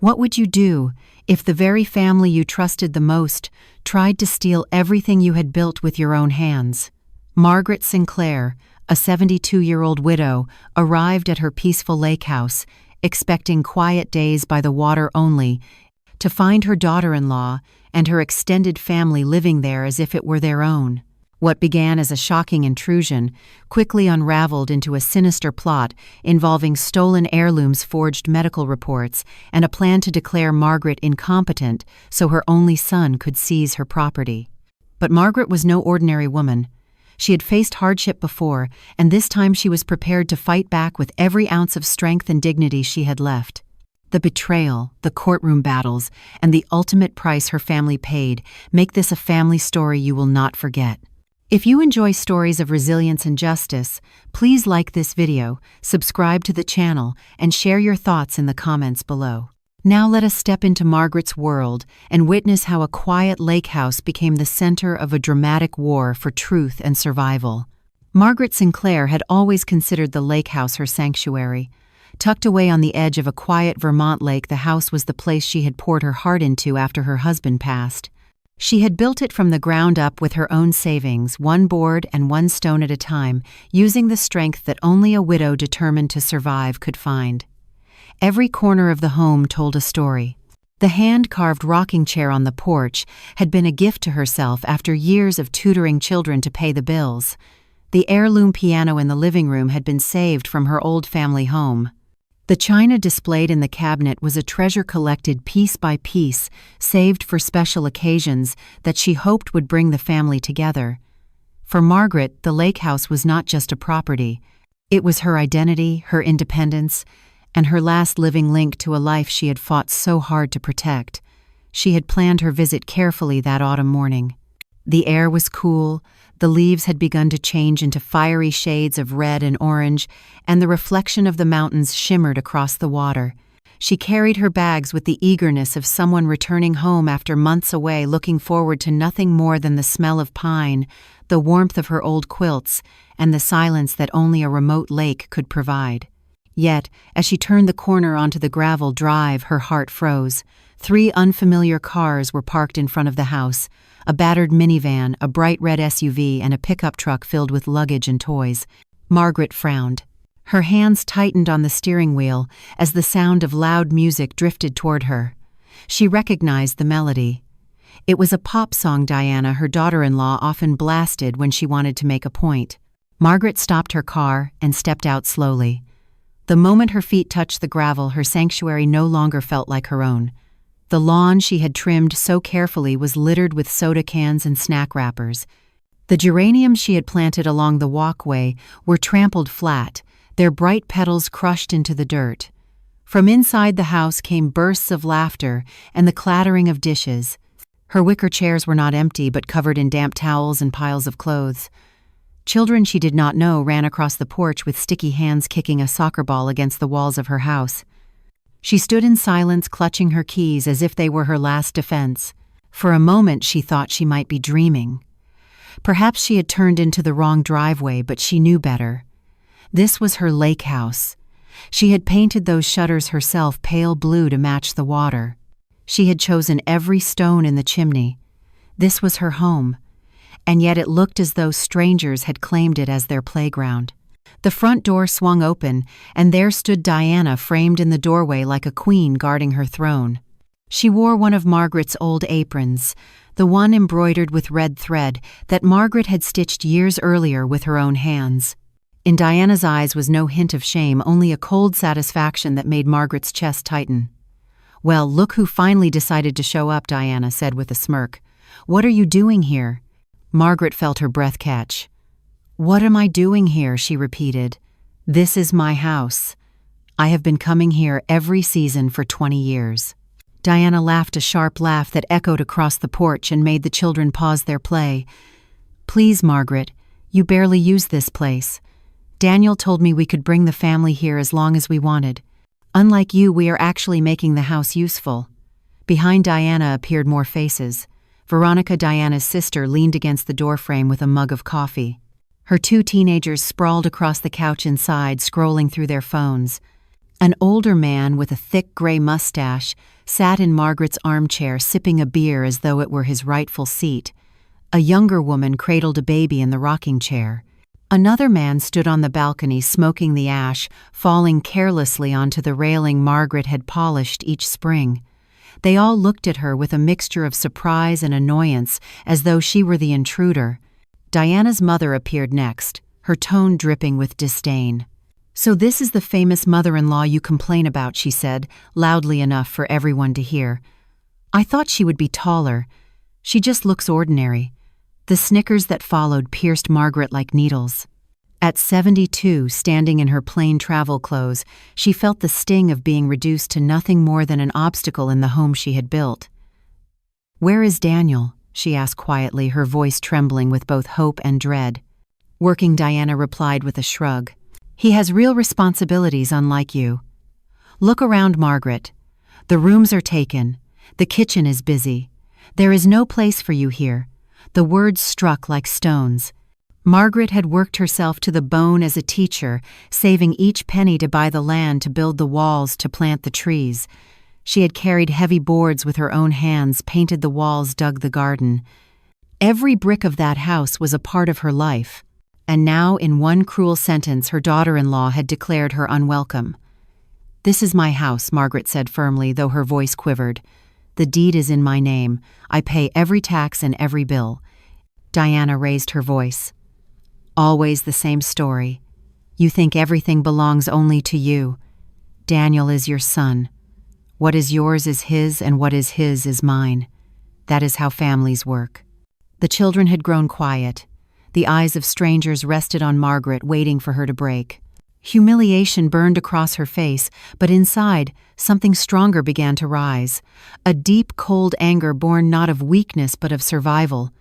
What would you do if the very family you trusted the most tried to steal everything you had built with your own hands? Margaret Sinclair, a 72-year-old widow, arrived at her peaceful lake house, expecting quiet days by the water only, to find her daughter-in-law and her extended family living there as if it were their own. What began as a shocking intrusion quickly unraveled into a sinister plot involving stolen heirlooms, forged medical reports, and a plan to declare Margaret incompetent so her only son could seize her property. But Margaret was no ordinary woman. She had faced hardship before, and this time she was prepared to fight back with every ounce of strength and dignity she had left. The betrayal, the courtroom battles, and the ultimate price her family paid make this a family story you will not forget. If you enjoy stories of resilience and justice, please like this video, subscribe to the channel, and share your thoughts in the comments below. Now let us step into Margaret's world and witness how a quiet lake house became the center of a dramatic war for truth and survival. Margaret Sinclair had always considered the lake house her sanctuary. Tucked away on the edge of a quiet Vermont lake, the house was the place she had poured her heart into after her husband passed. She had built it from the ground up with her own savings, one board and one stone at a time, using the strength that only a widow determined to survive could find. Every corner of the home told a story. The hand-carved rocking chair on the porch had been a gift to herself after years of tutoring children to pay the bills. The heirloom piano in the living room had been saved from her old family home. The china displayed in the cabinet was a treasure collected piece by piece, saved for special occasions that she hoped would bring the family together. For Margaret, the lake house was not just a property. It was her identity, her independence, and her last living link to a life she had fought so hard to protect. She had planned her visit carefully that autumn morning. The air was cool, the leaves had begun to change into fiery shades of red and orange, and the reflection of the mountains shimmered across the water. She carried her bags with the eagerness of someone returning home after months away, looking forward to nothing more than the smell of pine, the warmth of her old quilts, and the silence that only a remote lake could provide. Yet, as she turned the corner onto the gravel drive, her heart froze. 3 unfamiliar cars were parked in front of the house: a battered minivan, a bright red SUV, and a pickup truck filled with luggage and toys. Margaret frowned. Her hands tightened on the steering wheel as the sound of loud music drifted toward her. She recognized the melody. It was a pop song Diana, her daughter-in-law, often blasted when she wanted to make a point. Margaret stopped her car and stepped out slowly. The moment her feet touched the gravel, her sanctuary no longer felt like her own. The lawn she had trimmed so carefully was littered with soda cans and snack wrappers. The geraniums she had planted along the walkway were trampled flat, their bright petals crushed into the dirt. From inside the house came bursts of laughter and the clattering of dishes. Her wicker chairs were not empty but covered in damp towels and piles of clothes. Children she did not know ran across the porch with sticky hands kicking a soccer ball against the walls of her house. She stood in silence, clutching her keys as if they were her last defense. For a moment she thought she might be dreaming. Perhaps she had turned into the wrong driveway, but she knew better. This was her lake house. She had painted those shutters herself pale blue to match the water. She had chosen every stone in the chimney. This was her home, and yet it looked as though strangers had claimed it as their playground. The front door swung open, and there stood Diana framed in the doorway like a queen guarding her throne. She wore one of Margaret's old aprons, the one embroidered with red thread that Margaret had stitched years earlier with her own hands. In Diana's eyes was no hint of shame, only a cold satisfaction that made Margaret's chest tighten. "Well, look who finally decided to show up," Diana said with a smirk. "What are you doing here?" Margaret felt her breath catch. "What am I doing here?" she repeated. "This is my house. I have been coming here every season for 20 years. Diana laughed a sharp laugh that echoed across the porch and made the children pause their play. "Please, Margaret, you barely use this place. Daniel told me we could bring the family here as long as we wanted. Unlike you, we are actually making the house useful." Behind Diana appeared more faces. Veronica, Diana's sister, leaned against the doorframe with a mug of coffee. Her 2 teenagers sprawled across the couch inside, scrolling through their phones. An older man with a thick gray mustache sat in Margaret's armchair sipping a beer as though it were his rightful seat. A younger woman cradled a baby in the rocking chair. Another man stood on the balcony smoking the ash, falling carelessly onto the railing Margaret had polished each spring. They all looked at her with a mixture of surprise and annoyance, as though she were the intruder. Diana's mother appeared next, her tone dripping with disdain. "So this is the famous mother-in-law you complain about," she said, loudly enough for everyone to hear. "I thought she would be taller. She just looks ordinary." The snickers that followed pierced Margaret like needles. At 72, standing in her plain travel clothes, she felt the sting of being reduced to nothing more than an obstacle in the home she had built. "Where is Daniel?" she asked quietly, her voice trembling with both hope and dread. Working, Diana replied with a shrug. "He has real responsibilities, unlike you." "Look around, Margaret. The rooms are taken. The kitchen is busy. There is no place for you here." The words struck like stones. Margaret had worked herself to the bone as a teacher, saving each penny to buy the land, to build the walls, to plant the trees. She had carried heavy boards with her own hands, painted the walls, dug the garden. Every brick of that house was a part of her life. And now, in one cruel sentence, her daughter-in-law had declared her unwelcome. "This is my house," Margaret said firmly, though her voice quivered. "The deed is in my name. I pay every tax and every bill." Diana raised her voice. "Always the same story. You think everything belongs only to you. Daniel is your son. What is yours is his, and what is his is mine. That is how families work." The children had grown quiet. The eyes of strangers rested on Margaret, waiting for her to break. Humiliation burned across her face, but inside, something stronger began to rise. A deep, cold anger born not of weakness but of survival.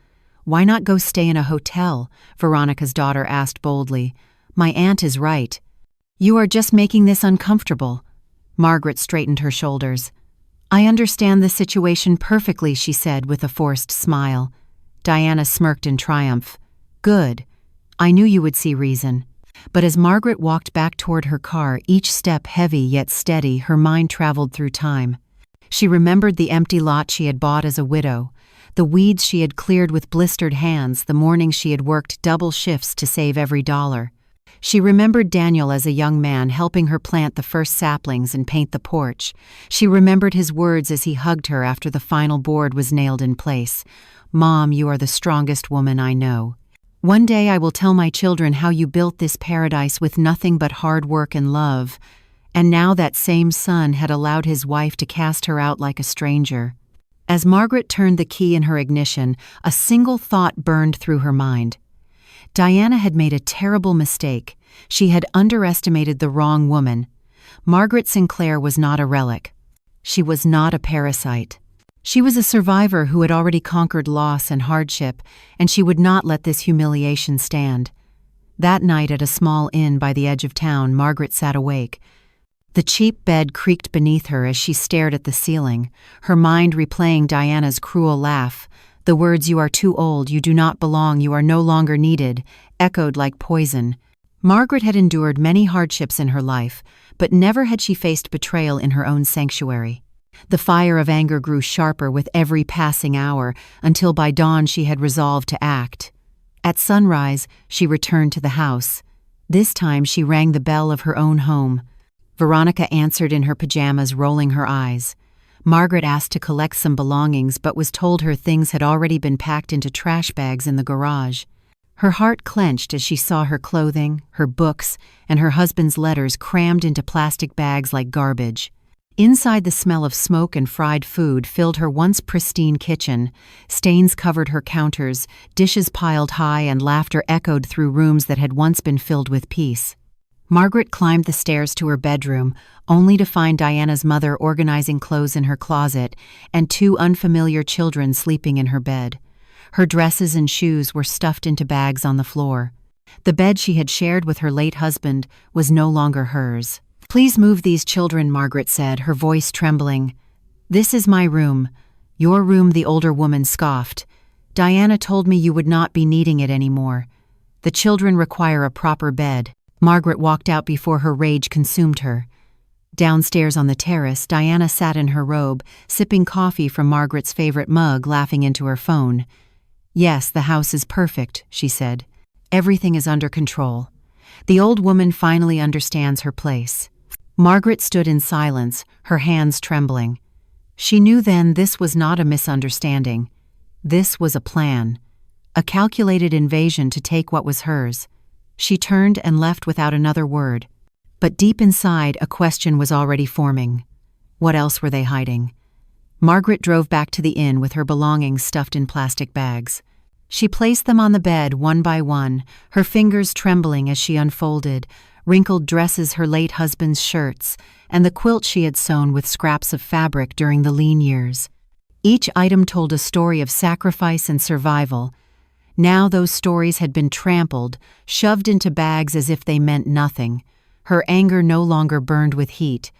"Why not go stay in a hotel?" Veronica's daughter asked boldly. "My aunt is right." "You are just making this uncomfortable." Margaret straightened her shoulders. "I understand the situation perfectly," she said with a forced smile. Diana smirked in triumph. "Good. I knew you would see reason." But as Margaret walked back toward her car, each step heavy yet steady, her mind traveled through time. She remembered the empty lot she had bought as a widow, the weeds she had cleared with blistered hands, the mornings she had worked double shifts to save every dollar. She remembered Daniel as a young man helping her plant the first saplings and paint the porch. She remembered his words as he hugged her after the final board was nailed in place. "Mom, you are the strongest woman I know. One day I will tell my children how you built this paradise with nothing but hard work and love." And now that same son had allowed his wife to cast her out like a stranger. As Margaret turned the key in her ignition, a single thought burned through her mind. Diana had made a terrible mistake. She had underestimated the wrong woman. Margaret Sinclair was not a relic. She was not a parasite. She was a survivor who had already conquered loss and hardship, and she would not let this humiliation stand. That night at a small inn by the edge of town, Margaret sat awake. The cheap bed creaked beneath her as she stared at the ceiling, her mind replaying Diana's cruel laugh. The words, "You are too old, you do not belong, you are no longer needed," echoed like poison. Margaret had endured many hardships in her life, but never had she faced betrayal in her own sanctuary. The fire of anger grew sharper with every passing hour, until by dawn she had resolved to act. At sunrise, she returned to the house. This time she rang the bell of her own home. Veronica answered in her pajamas, rolling her eyes. Margaret asked to collect some belongings, but was told her things had already been packed into trash bags in the garage. Her heart clenched as she saw her clothing, her books, and her husband's letters crammed into plastic bags like garbage. Inside, the smell of smoke and fried food filled her once pristine kitchen. Stains covered her counters, dishes piled high, and laughter echoed through rooms that had once been filled with peace. Margaret climbed the stairs to her bedroom, only to find Diana's mother organizing clothes in her closet and two unfamiliar children sleeping in her bed. Her dresses and shoes were stuffed into bags on the floor. The bed she had shared with her late husband was no longer hers. "Please move these children," Margaret said, her voice trembling. "This is my room." "Your room," the older woman scoffed. "Diana told me you would not be needing it anymore. The children require a proper bed." Margaret walked out before her rage consumed her. Downstairs on the terrace, Diana sat in her robe, sipping coffee from Margaret's favorite mug, laughing into her phone. "Yes, the house is perfect," she said. "Everything is under control. The old woman finally understands her place." Margaret stood in silence, her hands trembling. She knew then this was not a misunderstanding. This was a plan. A calculated invasion to take what was hers. She turned and left without another word. But deep inside, a question was already forming. What else were they hiding? Margaret drove back to the inn with her belongings stuffed in plastic bags. She placed them on the bed one by one, her fingers trembling as she unfolded, wrinkled dresses, her late husband's shirts, and the quilt she had sewn with scraps of fabric during the lean years. Each item told a story of sacrifice and survival. Now those stories had been trampled, shoved into bags as if they meant nothing. Her anger no longer burned with heat.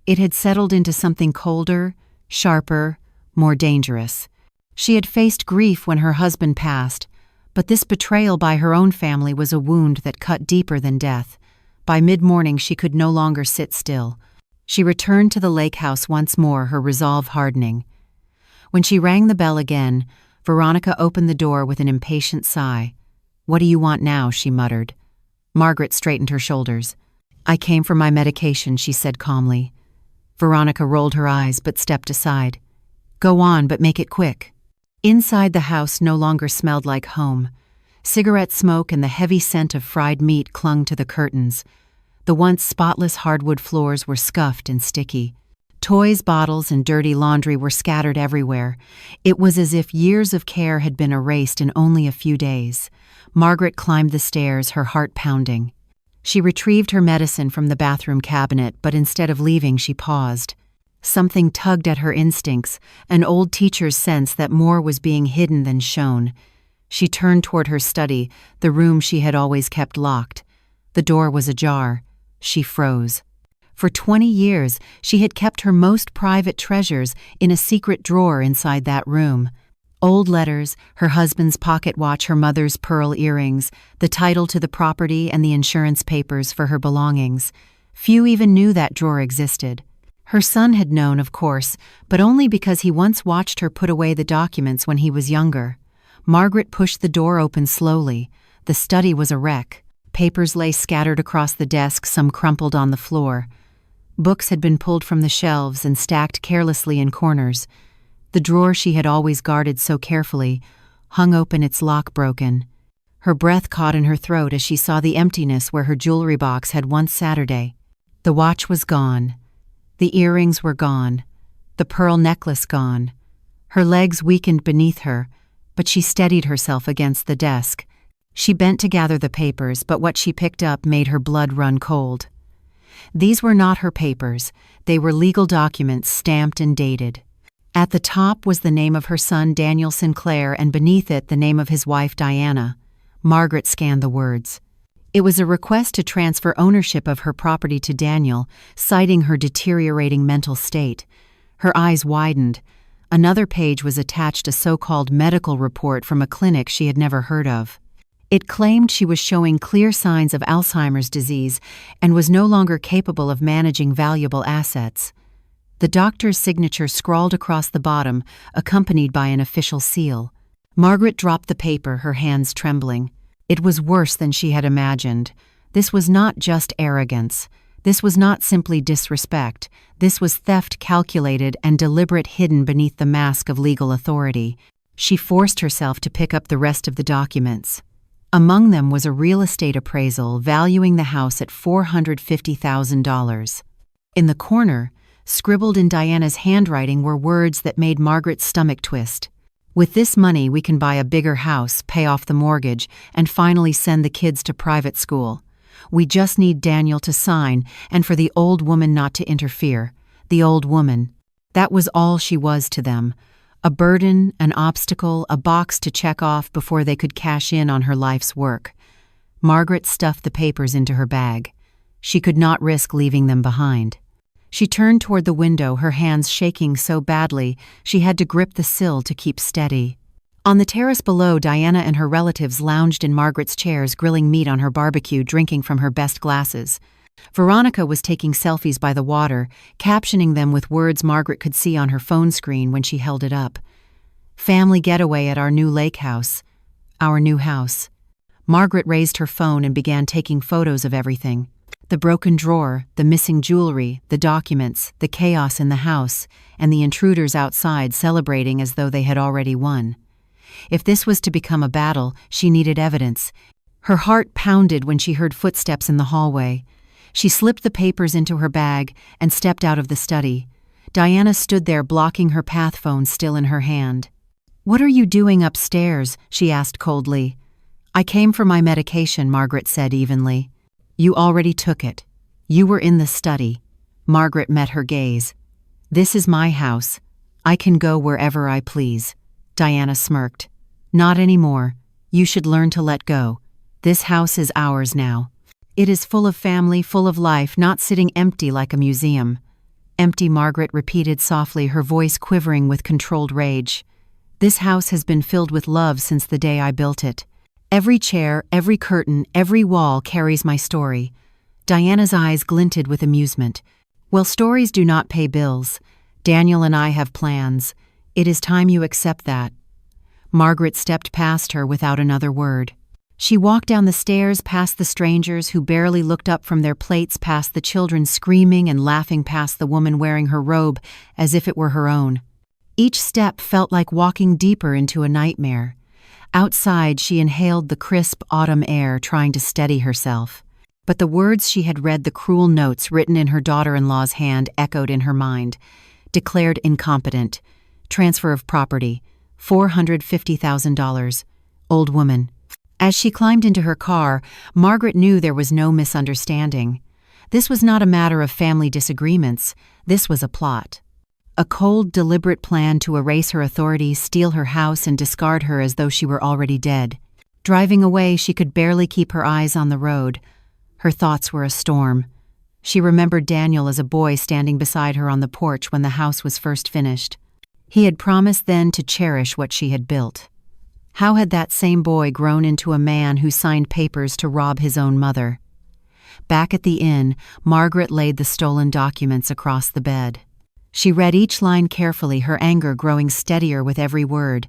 It had settled into something colder, sharper, more dangerous. She had faced grief when her husband passed, but this betrayal by her own family was a wound that cut deeper than death. By mid-morning she could no longer sit still. She returned to the lake house once more, her resolve hardening. When she rang the bell again, Veronica opened the door with an impatient sigh. "What do you want now?" she muttered. Margaret straightened her shoulders. "I came for my medication," she said calmly. Veronica rolled her eyes but stepped aside. "Go on, but make it quick." Inside the house no longer smelled like home. Cigarette smoke and the heavy scent of fried meat clung to the curtains. The once spotless hardwood floors were scuffed and sticky. Toys, bottles, and dirty laundry were scattered everywhere. It was as if years of care had been erased in only a few days. Margaret climbed the stairs, her heart pounding. She retrieved her medicine from the bathroom cabinet, but instead of leaving, she paused. Something tugged at her instincts, an old teacher's sense that more was being hidden than shown. She turned toward her study, the room she had always kept locked. The door was ajar. She froze. For 20 years, she had kept her most private treasures in a secret drawer inside that room. Old letters, her husband's pocket watch, her mother's pearl earrings, the title to the property and the insurance papers for her belongings. Few even knew that drawer existed. Her son had known, of course, but only because he once watched her put away the documents when he was younger. Margaret pushed the door open slowly. The study was a wreck. Papers lay scattered across the desk, some crumpled on the floor. Books had been pulled from the shelves and stacked carelessly in corners. The drawer she had always guarded so carefully hung open, its lock broken. Her breath caught in her throat as she saw the emptiness where her jewelry box had once Saturday. The watch was gone. The earrings were gone. The pearl necklace gone. Her legs weakened beneath her, but she steadied herself against the desk. She bent to gather the papers, but what she picked up made her blood run cold. These were not her papers. They were legal documents stamped and dated. At the top was the name of her son, Daniel Sinclair, and beneath it the name of his wife, Diana. Margaret scanned the words. It was a request to transfer ownership of her property to Daniel, citing her deteriorating mental state. Her eyes widened. Another page was attached, a so-called medical report from a clinic she had never heard of. It claimed she was showing clear signs of Alzheimer's disease and was no longer capable of managing valuable assets. The doctor's signature scrawled across the bottom, accompanied by an official seal. Margaret dropped the paper, her hands trembling. It was worse than she had imagined. This was not just arrogance. This was not simply disrespect. This was theft calculated and deliberate, hidden beneath the mask of legal authority. She forced herself to pick up the rest of the documents. Among them was a real estate appraisal valuing the house at $450,000. In the corner, scribbled in Diana's handwriting, were words that made Margaret's stomach twist. "With this money, we can buy a bigger house, pay off the mortgage, and finally send the kids to private school. We just need Daniel to sign and for the old woman not to interfere." The old woman. That was all she was to them. A burden, an obstacle, a box to check off before they could cash in on her life's work. Margaret stuffed the papers into her bag. She could not risk leaving them behind. She turned toward the window, her hands shaking so badly she had to grip the sill to keep steady. On the terrace below, Diana and her relatives lounged in Margaret's chairs, grilling meat on her barbecue, drinking from her best glasses. Veronica was taking selfies by the water, captioning them with words Margaret could see on her phone screen when she held it up. "Family getaway at our new lake house. Our new house." Margaret raised her phone and began taking photos of everything. The broken drawer, the missing jewelry, the documents, the chaos in the house, and the intruders outside celebrating as though they had already won. If this was to become a battle, she needed evidence. Her heart pounded when she heard footsteps in the hallway. She slipped the papers into her bag and stepped out of the study. Diana stood there blocking her path, phone still in her hand. "What are you doing upstairs?" she asked coldly. "I came for my medication," Margaret said evenly. "You already took it. You were in the study." Margaret met her gaze. "This is my house. I can go wherever I please." Diana smirked. "Not anymore. You should learn to let go. This house is ours now. It is full of family, full of life, not sitting empty like a museum." "Empty," Margaret repeated softly, her voice quivering with controlled rage. "This house has been filled with love since the day I built it. Every chair, every curtain, every wall carries my story." Diana's eyes glinted with amusement. "Well, stories do not pay bills. Daniel and I have plans. It is time you accept that." Margaret stepped past her without another word. She walked down the stairs past the strangers who barely looked up from their plates, past the children screaming and laughing, past the woman wearing her robe as if it were her own. Each step felt like walking deeper into a nightmare. Outside, she inhaled the crisp autumn air, trying to steady herself. But the words she had read, the cruel notes written in her daughter-in-law's hand, echoed in her mind. Declared incompetent. Transfer of property. $450,000. Old woman. As she climbed into her car, Margaret knew there was no misunderstanding. This was not a matter of family disagreements. This was a plot. A cold, deliberate plan to erase her authority, steal her house, and discard her as though she were already dead. Driving away, she could barely keep her eyes on the road. Her thoughts were a storm. She remembered Daniel as a boy standing beside her on the porch when the house was first finished. He had promised then to cherish what she had built. How had that same boy grown into a man who signed papers to rob his own mother? Back at the inn, Margaret laid the stolen documents across the bed. She read each line carefully, her anger growing steadier with every word.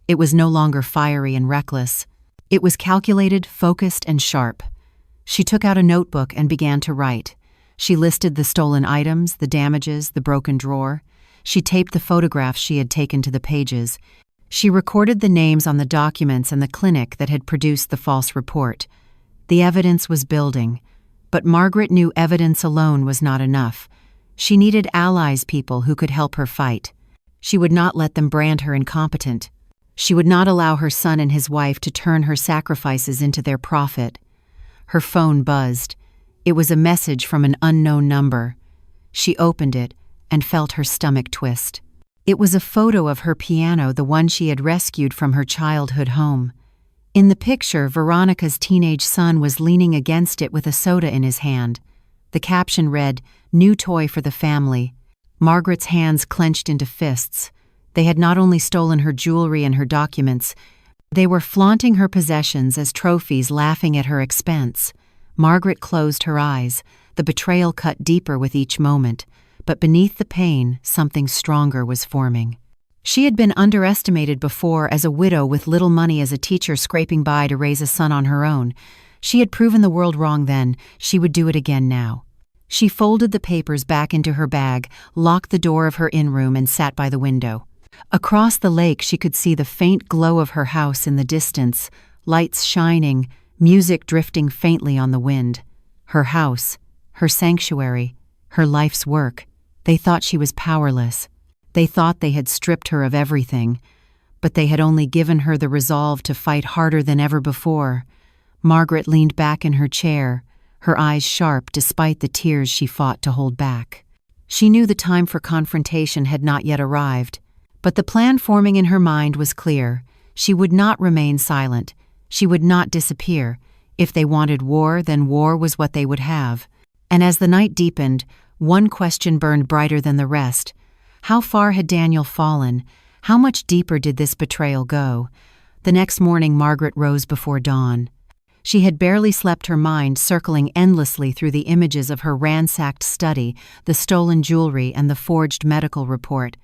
It was no longer fiery and reckless. It was calculated, focused, and sharp. She took out a notebook and began to write. She listed the stolen items, the damages, the broken drawer. She taped the photographs she had taken to the pages. She recorded the names on the documents and the clinic that had produced the false report. The evidence was building, but Margaret knew evidence alone was not enough. She needed allies, people who could help her fight. She would not let them brand her incompetent. She would not allow her son and his wife to turn her sacrifices into their profit. Her phone buzzed. It was a message from an unknown number. She opened it and felt her stomach twist. It was a photo of her piano, the one she had rescued from her childhood home. In the picture, Veronica's teenage son was leaning against it with a soda in his hand. The caption read, "New toy for the family." Margaret's hands clenched into fists. They had not only stolen her jewelry and her documents, they were flaunting her possessions as trophies, laughing at her expense. Margaret closed her eyes. The betrayal cut deeper with each moment. But beneath the pain, something stronger was forming. She had been underestimated before as a widow with little money, as a teacher scraping by to raise a son on her own. She had proven the world wrong then. She would do it again now. She folded the papers back into her bag, locked the door of her inn-room, and sat by the window. Across the lake, she could see the faint glow of her house in the distance, lights shining, music drifting faintly on the wind. Her house, her sanctuary, her life's work. They thought she was powerless. They thought they had stripped her of everything, but they had only given her the resolve to fight harder than ever before. Margaret leaned back in her chair, her eyes sharp despite the tears she fought to hold back. She knew the time for confrontation had not yet arrived, but the plan forming in her mind was clear. She would not remain silent. She would not disappear. If they wanted war, then war was what they would have. And as the night deepened, one question burned brighter than the rest. How far had Daniel fallen? How much deeper did this betrayal go? The next morning, Margaret rose before dawn. She had barely slept, her mind circling endlessly through the images of her ransacked study, the stolen jewelry, and the forged medical report.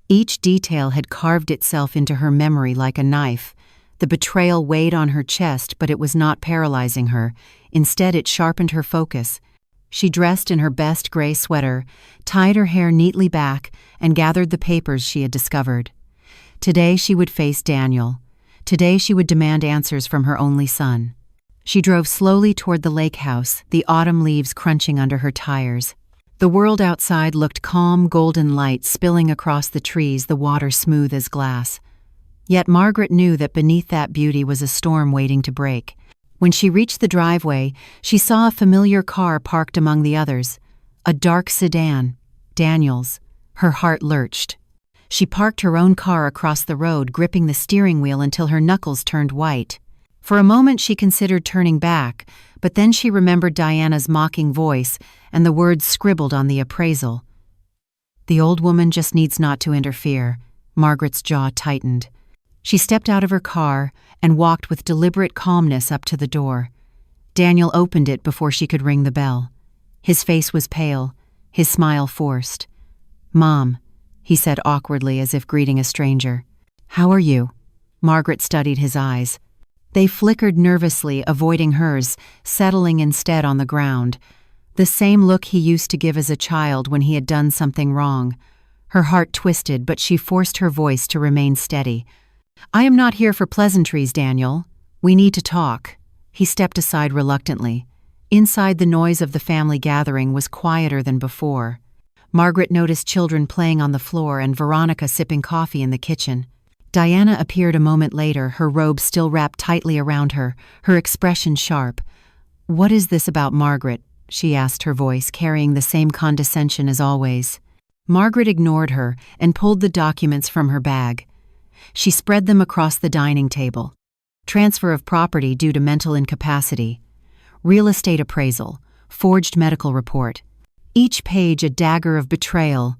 Each detail had carved itself into her memory like a knife. The betrayal weighed on her chest, but it was not paralyzing her. Instead, it sharpened her focus. She dressed in her best gray sweater, tied her hair neatly back, and gathered the papers she had discovered. Today she would face Daniel. Today she would demand answers from her only son. She drove slowly toward the lake house, the autumn leaves crunching under her tires. The world outside looked calm, golden light spilling across the trees, the water smooth as glass. Yet Margaret knew that beneath that beauty was a storm waiting to break. When she reached the driveway, she saw a familiar car parked among the others. A dark sedan, Daniel's. Her heart lurched. She parked her own car across the road, gripping the steering wheel until her knuckles turned white. For a moment she considered turning back, but then she remembered Diana's mocking voice and the words scribbled on the appraisal. "The old woman just needs not to interfere." Margaret's jaw tightened. She stepped out of her car and walked with deliberate calmness up to the door. Daniel opened it before she could ring the bell. His face was pale, his smile forced. "Mom," he said awkwardly as if greeting a stranger. "How are you?" Margaret studied his eyes. They flickered nervously, avoiding hers, settling instead on the ground. The same look he used to give as a child when he had done something wrong. Her heart twisted, but she forced her voice to remain steady. "I am not here for pleasantries, Daniel. We need to talk." He stepped aside reluctantly. Inside, the noise of the family gathering was quieter than before. Margaret noticed children playing on the floor and Veronica sipping coffee in the kitchen. Diana appeared a moment later, her robe still wrapped tightly around her, her expression sharp. "What is this about Margaret?" she asked, her voice carrying the same condescension as always. Margaret ignored her and pulled the documents from her bag. She spread them across the dining table. Transfer of property due to mental incapacity. Real estate appraisal. Forged medical report. Each page a dagger of betrayal.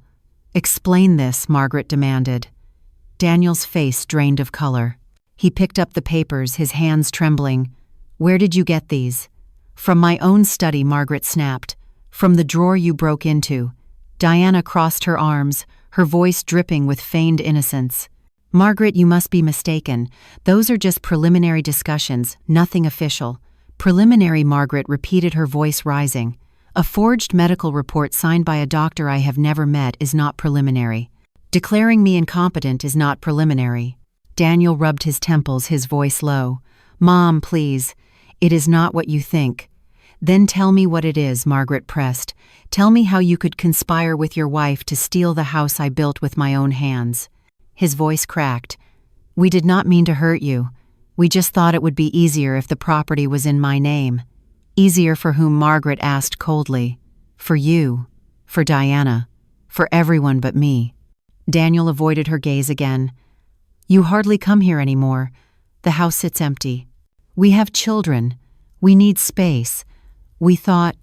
"Explain this," Margaret demanded. Daniel's face drained of color. He picked up the papers, his hands trembling. "Where did you get these?" "From my own study," Margaret snapped. "From the drawer you broke into." Diana crossed her arms, her voice dripping with feigned innocence. "Margaret, you must be mistaken. Those are just preliminary discussions, nothing official." "Preliminary," Margaret repeated, her voice rising. "A forged medical report signed by a doctor I have never met is not preliminary. Declaring me incompetent is not preliminary." Daniel rubbed his temples, his voice low. "Mom, please. It is not what you think." "Then tell me what it is," Margaret pressed. "Tell me how you could conspire with your wife to steal the house I built with my own hands." His voice cracked. "We did not mean to hurt you. We just thought it would be easier if the property was in my name." "Easier for whom?" Margaret asked coldly. "For you. For Diana. For everyone but me." Daniel avoided her gaze again. "You hardly come here anymore. The house sits empty. We have children. We need space. We thought—"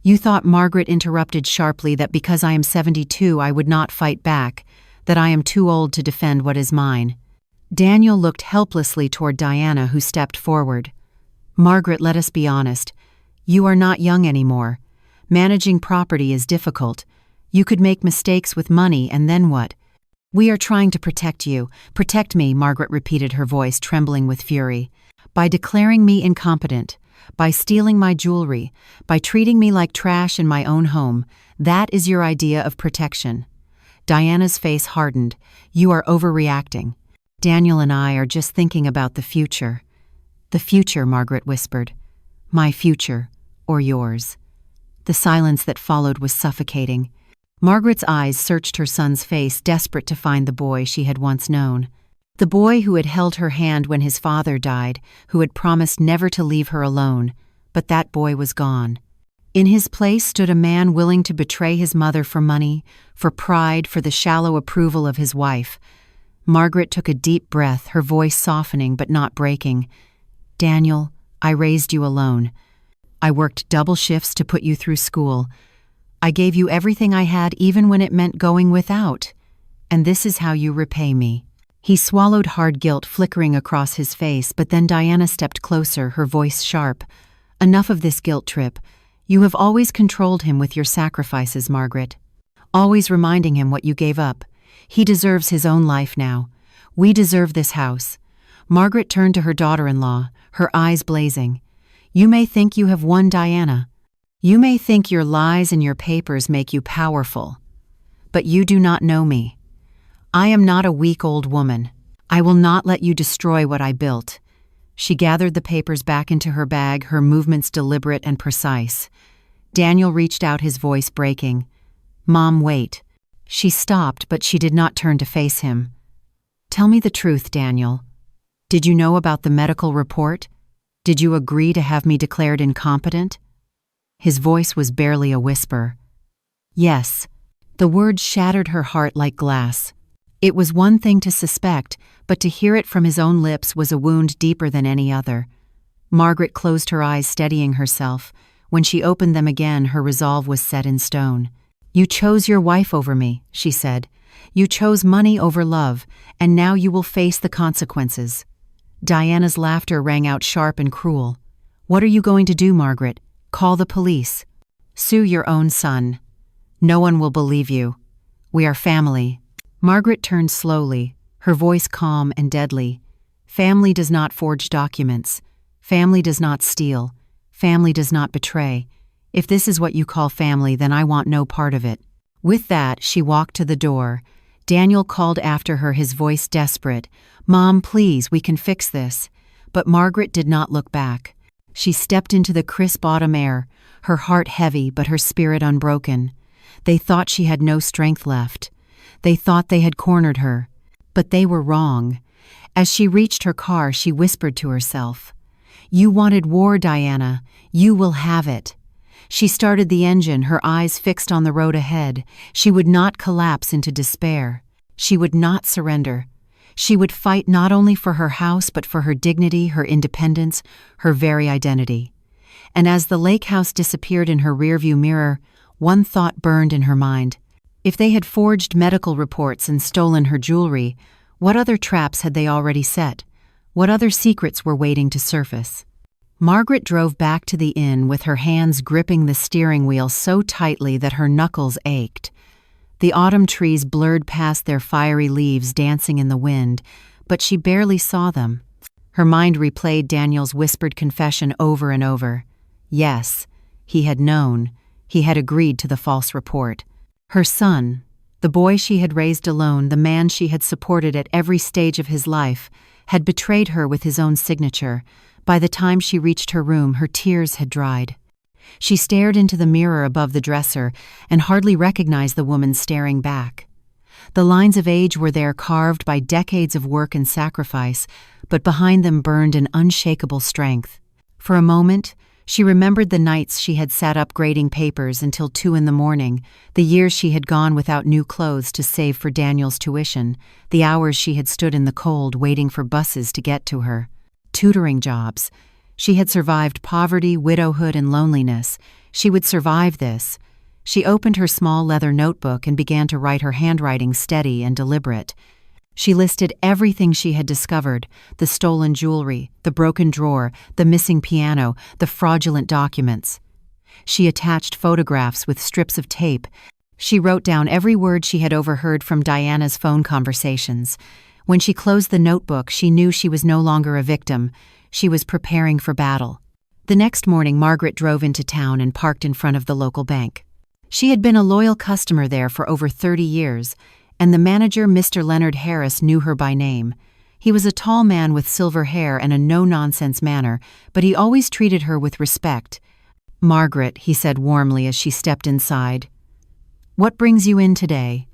"You thought," Margaret interrupted sharply, "that because I am 72 I would not fight back, that I am too old to defend what is mine." Daniel looked helplessly toward Diana, who stepped forward. "Margaret, let us be honest. You are not young anymore. Managing property is difficult. You could make mistakes with money, and then what?" "We are trying to protect you. Protect me," Margaret repeated, her voice trembling with fury. "By declaring me incompetent, by stealing my jewelry, by treating me like trash in my own home. That is your idea of protection." Diana's face hardened. "You are overreacting. Daniel and I are just thinking about the future." "The future," Margaret whispered. "My future, or yours." The silence that followed was suffocating. Margaret's eyes searched her son's face, desperate to find the boy she had once known. The boy who had held her hand when his father died, who had promised never to leave her alone. But that boy was gone. In his place stood a man willing to betray his mother for money, for pride, for the shallow approval of his wife. Margaret took a deep breath, her voice softening but not breaking. "Daniel, I raised you alone. I worked double shifts to put you through school. I gave you everything I had, even when it meant going without. And this is how you repay me." He swallowed hard, guilt flickering across his face, but then Diana stepped closer, her voice sharp. Enough of this guilt trip. You have always controlled him with your sacrifices, Margaret. Always reminding him what you gave up. He deserves his own life now. We deserve this house. Margaret turned to her daughter-in-law, her eyes blazing. You may think you have won, Diana. You may think your lies and your papers make you powerful. But you do not know me. I am not a weak old woman. I will not let you destroy what I built. She gathered the papers back into her bag, her movements deliberate and precise. Daniel reached out, his voice breaking. Mom, wait. She stopped, but she did not turn to face him. Tell me the truth, Daniel. Did you know about the medical report? Did you agree to have me declared incompetent? His voice was barely a whisper. Yes. The words shattered her heart like glass. It was one thing to suspect, but to hear it from his own lips was a wound deeper than any other. Margaret closed her eyes, steadying herself. When she opened them again, her resolve was set in stone. You chose your wife over me, she said. You chose money over love, and now you will face the consequences. Diana's laughter rang out sharp and cruel. What are you going to do, Margaret? Call the police. Sue your own son. No one will believe you. We are family. Margaret turned slowly, her voice calm and deadly. Family does not forge documents. Family does not steal. Family does not betray. If this is what you call family, then I want no part of it. With that, she walked to the door. Daniel called after her, his voice desperate. Mom, please, we can fix this. But Margaret did not look back. She stepped into the crisp autumn air, her heart heavy but her spirit unbroken. They thought she had no strength left. They thought they had cornered her. But they were wrong. As she reached her car, she whispered to herself, You wanted war, Diana. You will have it. She started the engine, her eyes fixed on the road ahead. She would not collapse into despair. She would not surrender. She would fight not only for her house, but for her dignity, her independence, her very identity. And as the lake house disappeared in her rearview mirror, one thought burned in her mind. If they had forged medical reports and stolen her jewelry, what other traps had they already set? What other secrets were waiting to surface? Margaret drove back to the inn with her hands gripping the steering wheel so tightly that her knuckles ached. The autumn trees blurred past, their fiery leaves dancing in the wind, but she barely saw them. Her mind replayed Daniel's whispered confession over and over. Yes, he had known. He had agreed to the false report. Her son, the boy she had raised alone, the man she had supported at every stage of his life, had betrayed her with his own signature. By the time she reached her room, her tears had dried. She stared into the mirror above the dresser and hardly recognized the woman staring back. The lines of age were there, carved by decades of work and sacrifice, but behind them burned an unshakable strength. For a moment, she remembered the nights she had sat up grading papers until 2 a.m, the years she had gone without new clothes to save for Daniel's tuition, the hours she had stood in the cold waiting for buses to get to her. Tutoring jobs. She had survived poverty, widowhood, and loneliness. She would survive this. She opened her small leather notebook and began to write, her handwriting steady and deliberate. She listed everything she had discovered: the stolen jewelry, the broken drawer, the missing piano, the fraudulent documents. She attached photographs with strips of tape. She wrote down every word she had overheard from Diana's phone conversations. When she closed the notebook, she knew she was no longer a victim. She was preparing for battle. The next morning, Margaret drove into town and parked in front of the local bank. She had been a loyal customer there for over 30 years, and the manager, Mr. Leonard Harris, knew her by name. He was a tall man with silver hair and a no-nonsense manner, but he always treated her with respect. "Margaret," he said warmly as she stepped inside. "What brings you in today?"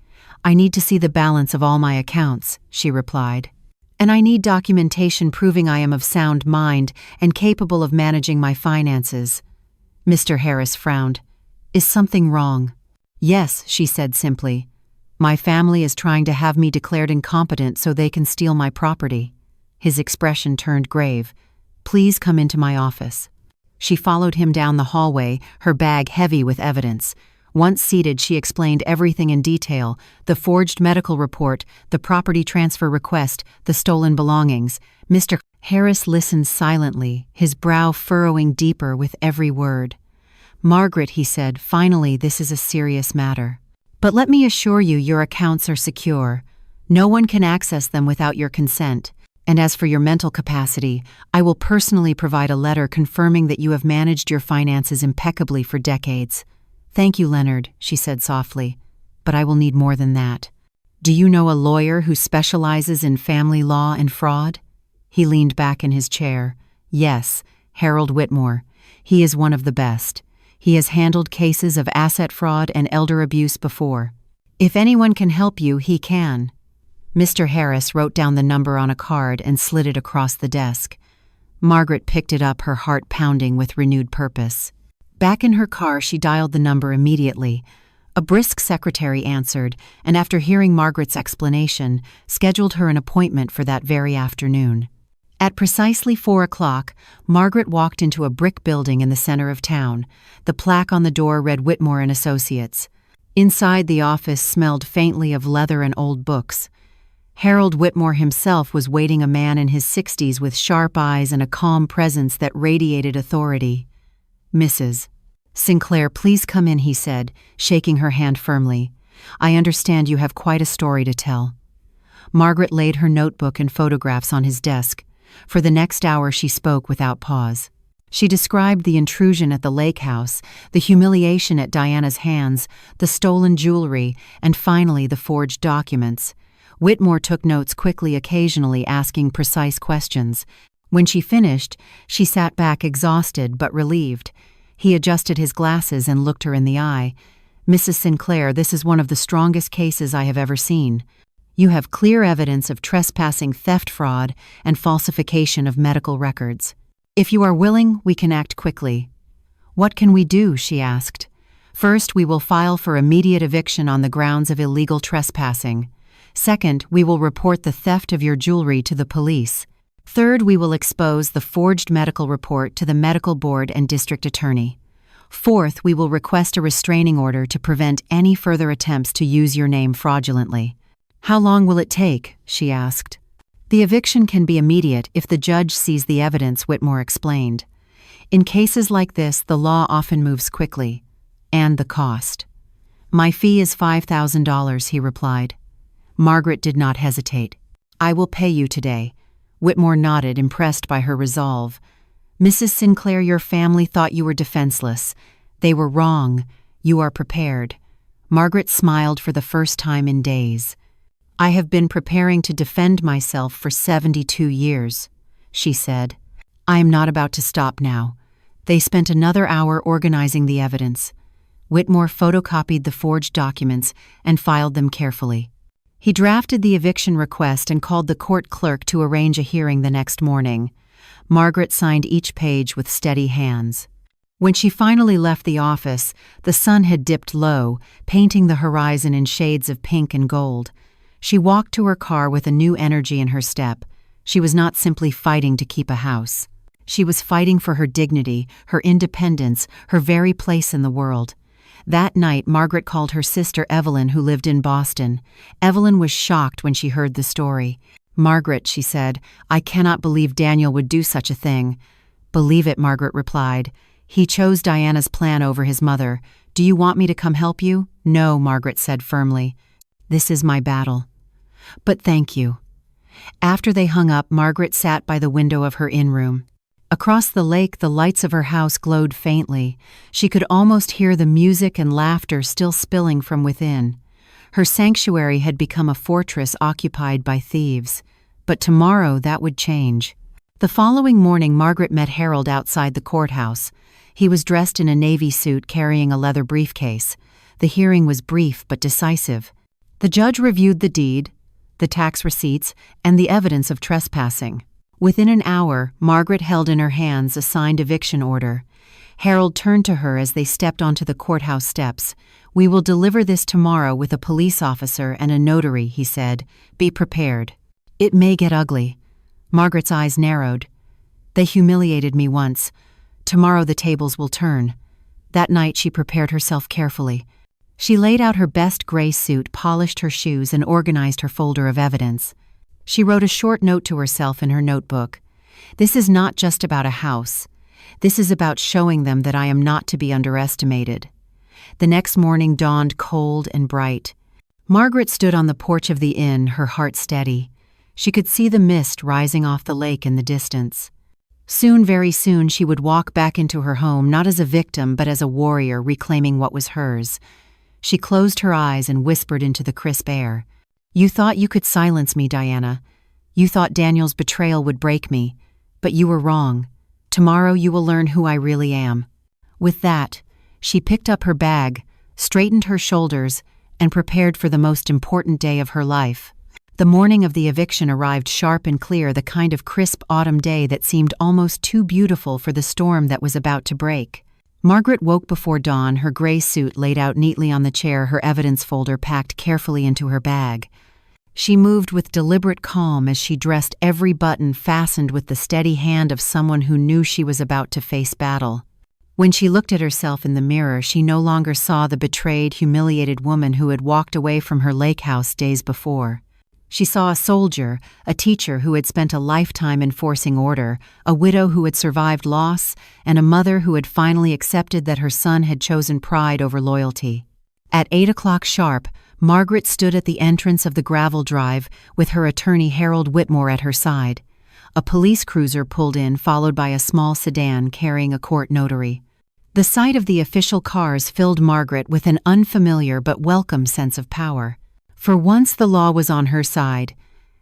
"I need to see the balance of all my accounts," she replied. "And I need documentation proving I am of sound mind and capable of managing my finances." Mr. Harris frowned. "Is something wrong?" "Yes," she said simply. "My family is trying to have me declared incompetent so they can steal my property." His expression turned grave. "Please come into my office." She followed him down the hallway, her bag heavy with evidence. Once seated, she explained everything in detail: the forged medical report, the property transfer request, the stolen belongings. Mr. Harris listened silently, his brow furrowing deeper with every word. "Margaret," he said, "finally, this is a serious matter. But let me assure you, your accounts are secure. No one can access them without your consent. And as for your mental capacity, I will personally provide a letter confirming that you have managed your finances impeccably for decades." "Thank you, Leonard," she said softly, "but I will need more than that. Do you know a lawyer who specializes in family law and fraud?" He leaned back in his chair. "Yes, Harold Whitmore. He is one of the best. He has handled cases of asset fraud and elder abuse before. If anyone can help you, he can." Mr. Harris wrote down the number on a card and slid it across the desk. Margaret picked it up, her heart pounding with renewed purpose. Back in her car, she dialed the number immediately. A brisk secretary answered, and after hearing Margaret's explanation, scheduled her an appointment for that very afternoon. At precisely 4 o'clock, Margaret walked into a brick building in the center of town. The plaque on the door read Whitmore and Associates. Inside, the office smelled faintly of leather and old books. Harold Whitmore himself was waiting, a man in his 60s with sharp eyes and a calm presence that radiated authority. "Mrs. Sinclair, please come in," he said, shaking her hand firmly. "I understand you have quite a story to tell." Margaret laid her notebook and photographs on his desk. For the next hour, she spoke without pause. She described the intrusion at the lake house, the humiliation at Diana's hands, the stolen jewelry, and finally the forged documents. Whitmore took notes quickly, occasionally asking precise questions. When she finished, she sat back exhausted but relieved. He adjusted his glasses and looked her in the eye. "Mrs. Sinclair, this is one of the strongest cases I have ever seen. You have clear evidence of trespassing, theft, fraud, and falsification of medical records. If you are willing, we can act quickly." "What can we do?" she asked. "First, we will file for immediate eviction on the grounds of illegal trespassing. Second, we will report the theft of your jewelry to the police. Third, we will expose the forged medical report to the medical board and district attorney. Fourth, we will request a restraining order to prevent any further attempts to use your name fraudulently." "How long will it take?" she asked. "The eviction can be immediate if the judge sees the evidence," Whitmore explained. "In cases like this, the law often moves quickly. And the cost." "My fee is $5,000, he replied. Margaret did not hesitate. "I will pay you today." Whitmore nodded, impressed by her resolve. "Mrs. Sinclair, your family thought you were defenseless. They were wrong. You are prepared." Margaret smiled for the first time in days. "I have been preparing to defend myself for 72 years, she said. "I am not about to stop now." They spent another hour organizing the evidence. Whitmore photocopied the forged documents and filed them carefully. He drafted the eviction request and called the court clerk to arrange a hearing the next morning. Margaret signed each page with steady hands. When she finally left the office, the sun had dipped low, painting the horizon in shades of pink and gold. She walked to her car with a new energy in her step. She was not simply fighting to keep a house. She was fighting for her dignity, her independence, her very place in the world. That night, Margaret called her sister Evelyn, who lived in Boston. Evelyn was shocked when she heard the story. "Margaret," she said, "I cannot believe Daniel would do such a thing." "Believe it," Margaret replied. "He chose Diana's plan over his mother. Do you want me to come help you?" "No," Margaret said firmly. "This is my battle." "But thank you." After they hung up, Margaret sat by the window of her in-room. Across the lake, the lights of her house glowed faintly. She could almost hear the music and laughter still spilling from within. Her sanctuary had become a fortress occupied by thieves. But tomorrow that would change. The following morning, Margaret met Harold outside the courthouse. He was dressed in a navy suit, carrying a leather briefcase. The hearing was brief but decisive. The judge reviewed the deed, the tax receipts, and the evidence of trespassing. Within an hour, Margaret held in her hands a signed eviction order. Harold turned to her as they stepped onto the courthouse steps. "We will deliver this tomorrow with a police officer and a notary," he said. "Be prepared. It may get ugly." Margaret's eyes narrowed. "They humiliated me once. Tomorrow the tables will turn." That night she prepared herself carefully. She laid out her best gray suit, polished her shoes, and organized her folder of evidence. She wrote a short note to herself in her notebook. This is not just about a house. This is about showing them that I am not to be underestimated. The next morning dawned cold and bright. Margaret stood on the porch of the inn, her heart steady. She could see the mist rising off the lake in the distance. Soon, very soon, she would walk back into her home, not as a victim, but as a warrior reclaiming what was hers. She closed her eyes and whispered into the crisp air. You thought you could silence me, Diana. You thought Daniel's betrayal would break me, but you were wrong. Tomorrow you will learn who I really am. With that, she picked up her bag, straightened her shoulders, and prepared for the most important day of her life. The morning of the eviction arrived sharp and clear, the kind of crisp autumn day that seemed almost too beautiful for the storm that was about to break. Margaret woke before dawn, her gray suit laid out neatly on the chair, her evidence folder packed carefully into her bag. She moved with deliberate calm as she dressed, every button fastened with the steady hand of someone who knew she was about to face battle. When she looked at herself in the mirror, she no longer saw the betrayed, humiliated woman who had walked away from her lake house days before. She saw a soldier, a teacher who had spent a lifetime enforcing order, a widow who had survived loss, and a mother who had finally accepted that her son had chosen pride over loyalty. At 8 o'clock sharp, Margaret stood at the entrance of the gravel drive with her attorney Harold Whitmore at her side. A police cruiser pulled in, followed by a small sedan carrying a court notary. The sight of the official cars filled Margaret with an unfamiliar but welcome sense of power. For once the law was on her side.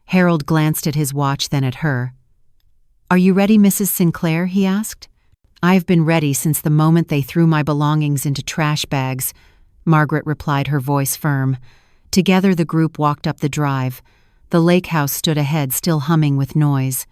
Harold glanced at his watch, then at her. "Are you ready, Mrs. Sinclair?" he asked. "I've been ready since the moment they threw my belongings into trash bags," Margaret replied, her voice firm. Together the group walked up the drive. The lake house stood ahead, still humming with noise.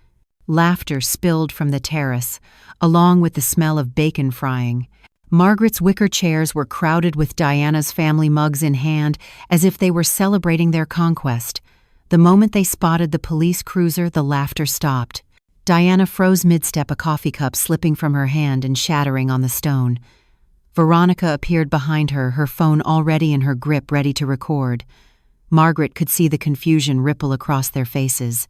Laughter spilled from the terrace, along with the smell of bacon frying. Margaret's wicker chairs were crowded with Diana's family mugs in hand, as if they were celebrating their conquest. The moment they spotted the police cruiser, the laughter stopped. Diana froze mid-step, a coffee cup slipping from her hand and shattering on the stone. Veronica appeared behind her, her phone already in her grip, ready to record. Margaret could see the confusion ripple across their faces.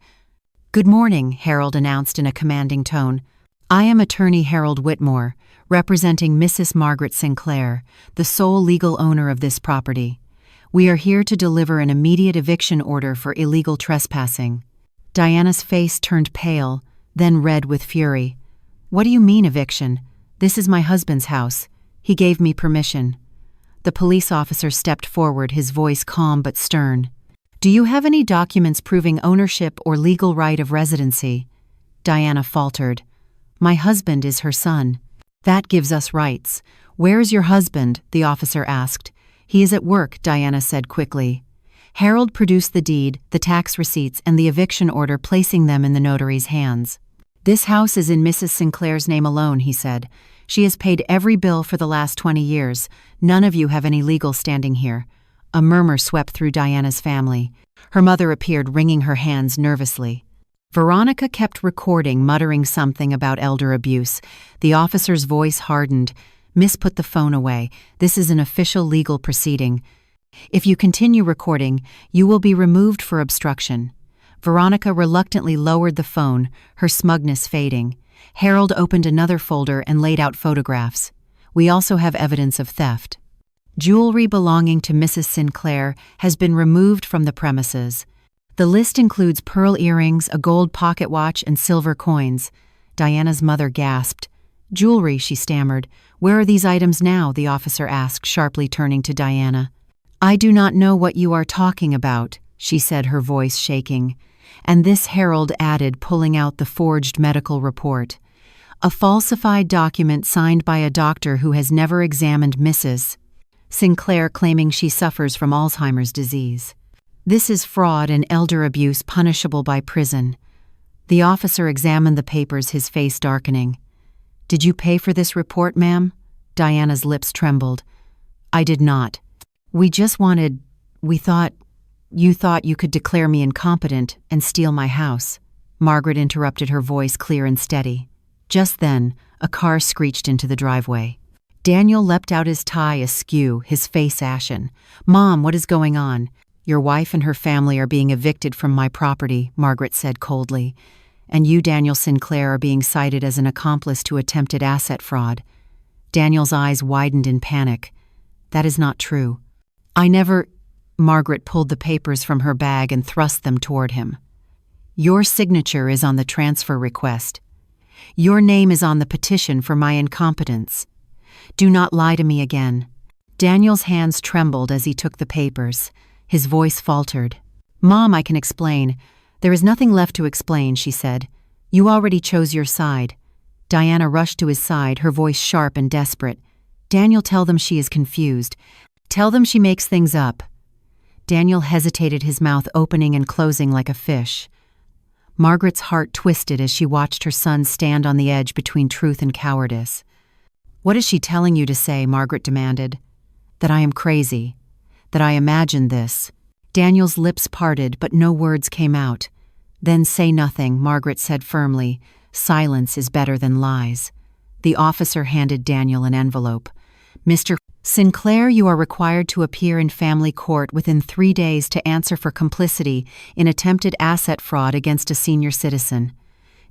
"Good morning," Harold announced in a commanding tone. "I am attorney Harold Whitmore, representing Mrs. Margaret Sinclair, the sole legal owner of this property. We are here to deliver an immediate eviction order for illegal trespassing." Diana's face turned pale, then red with fury. "What do you mean eviction? This is my husband's house. He gave me permission." The police officer stepped forward, his voice calm but stern. "Do you have any documents proving ownership or legal right of residency?" Diana faltered. "My husband is her son." "That gives us rights. Where is your husband?" the officer asked. "He is at work," Diana said quickly. Harold produced the deed, the tax receipts, and the eviction order, placing them in the notary's hands. "This house is in Mrs. Sinclair's name alone," he said. "She has paid every bill for the last 20 years. None of you have any legal standing here." A murmur swept through Diana's family. Her mother appeared, wringing her hands nervously. Veronica kept recording, muttering something about elder abuse. The officer's voice hardened. "Miss, put the phone away. This is an official legal proceeding. If you continue recording, you will be removed for obstruction." Veronica reluctantly lowered the phone, her smugness fading. Harold opened another folder and laid out photographs. "We also have evidence of theft. Jewelry belonging to Mrs. Sinclair has been removed from the premises. The list includes pearl earrings, a gold pocket watch, and silver coins." Diana's mother gasped. "Jewelry," she stammered. "Where are these items now?" the officer asked, sharply turning to Diana. "I do not know what you are talking about," she said, her voice shaking. "And this," Harold added, pulling out the forged medical report. "A falsified document signed by a doctor who has never examined Mrs. Sinclair, claiming she suffers from Alzheimer's disease. This is fraud and elder abuse, punishable by prison." The officer examined the papers, his face darkening. "Did you pay for this report, ma'am?" Diana's lips trembled. "I did not. We thought you could declare me incompetent and steal my house." Margaret interrupted, her voice clear and steady. Just then, a car screeched into the driveway. Daniel leapt out, his tie askew, his face ashen. "Mom, what is going on?" "Your wife and her family are being evicted from my property," Margaret said coldly. "And you, Daniel Sinclair, are being cited as an accomplice to attempted asset fraud." Daniel's eyes widened in panic. "That is not true. I never—" Margaret pulled the papers from her bag and thrust them toward him. "Your signature is on the transfer request. Your name is on the petition for my incompetence. Do not lie to me again." Daniel's hands trembled as he took the papers. His voice faltered. "Mom, I can explain." "There is nothing left to explain," she said. "You already chose your side." Diana rushed to his side, her voice sharp and desperate. "Daniel, tell them she is confused. Tell them she makes things up." Daniel hesitated, his mouth opening and closing like a fish. Margaret's heart twisted as she watched her son stand on the edge between truth and cowardice. "What is she telling you to say?" Margaret demanded. "That I am crazy. That I imagined this." Daniel's lips parted, but no words came out. "Then say nothing," Margaret said firmly. "Silence is better than lies." The officer handed Daniel an envelope. "Mr. Sinclair, you are required to appear in family court within 3 days to answer for complicity in attempted asset fraud against a senior citizen."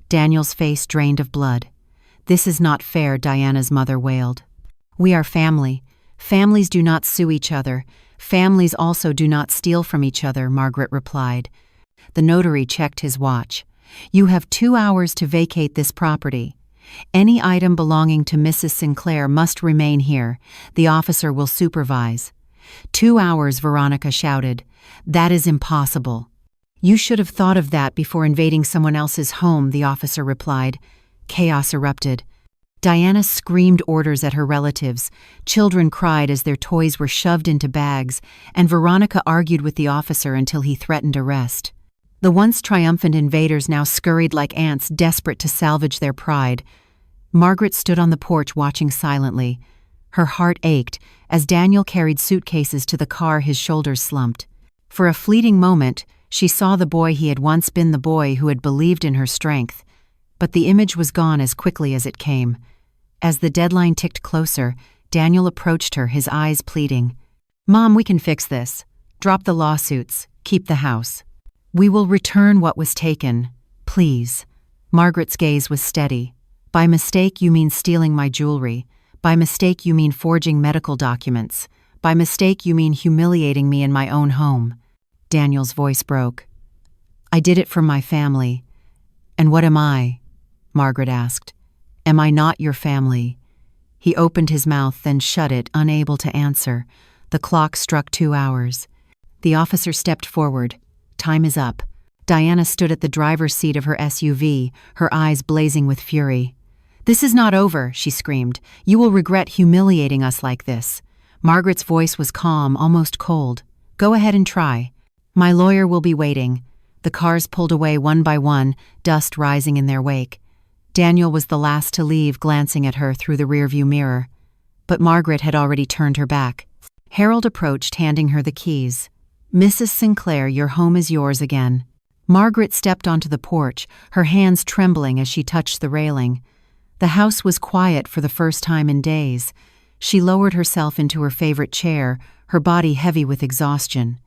Daniel's face drained of blood. "This is not fair," Diana's mother wailed. "We are family. Families do not sue each other. Families also do not steal from each other," Margaret replied. The notary checked his watch. "You have 2 hours to vacate this property. Any item belonging to Mrs. Sinclair must remain here. The officer will supervise." 2 hours, Veronica shouted. "That is impossible." "You should have thought of that before invading someone else's home," the officer replied. Chaos erupted. Diana screamed orders at her relatives. Children cried as their toys were shoved into bags, and Veronica argued with the officer until he threatened arrest. The once triumphant invaders now scurried like ants, desperate to salvage their pride. Margaret stood on the porch watching silently. Her heart ached as Daniel carried suitcases to the car, his shoulders slumped. For a fleeting moment, she saw the boy he had once been, the boy who had believed in her strength. But the image was gone as quickly as it came. As the deadline ticked closer, Daniel approached her, his eyes pleading. "Mom, we can fix this. Drop the lawsuits. Keep the house. We will return what was taken. Please." Margaret's gaze was steady. "By mistake, you mean stealing my jewelry. By mistake, you mean forging medical documents. By mistake, you mean humiliating me in my own home." Daniel's voice broke. "I did it for my family." "And what am I?" Margaret asked. "Am I not your family?" He opened his mouth, then shut it, unable to answer. The clock struck 2 hours. The officer stepped forward. "Time is up." Diana stood at the driver's seat of her SUV, her eyes blazing with fury. "This is not over," she screamed. "You will regret humiliating us like this." Margaret's voice was calm, almost cold. "Go ahead and try. My lawyer will be waiting." The cars pulled away one by one, dust rising in their wake. Daniel was the last to leave, glancing at her through the rearview mirror. But Margaret had already turned her back. Harold approached, handing her the keys. "Mrs. Sinclair, your home is yours again." Margaret stepped onto the porch, her hands trembling as she touched the railing. The house was quiet for the first time in days. She lowered herself into her favorite chair, her body heavy with exhaustion.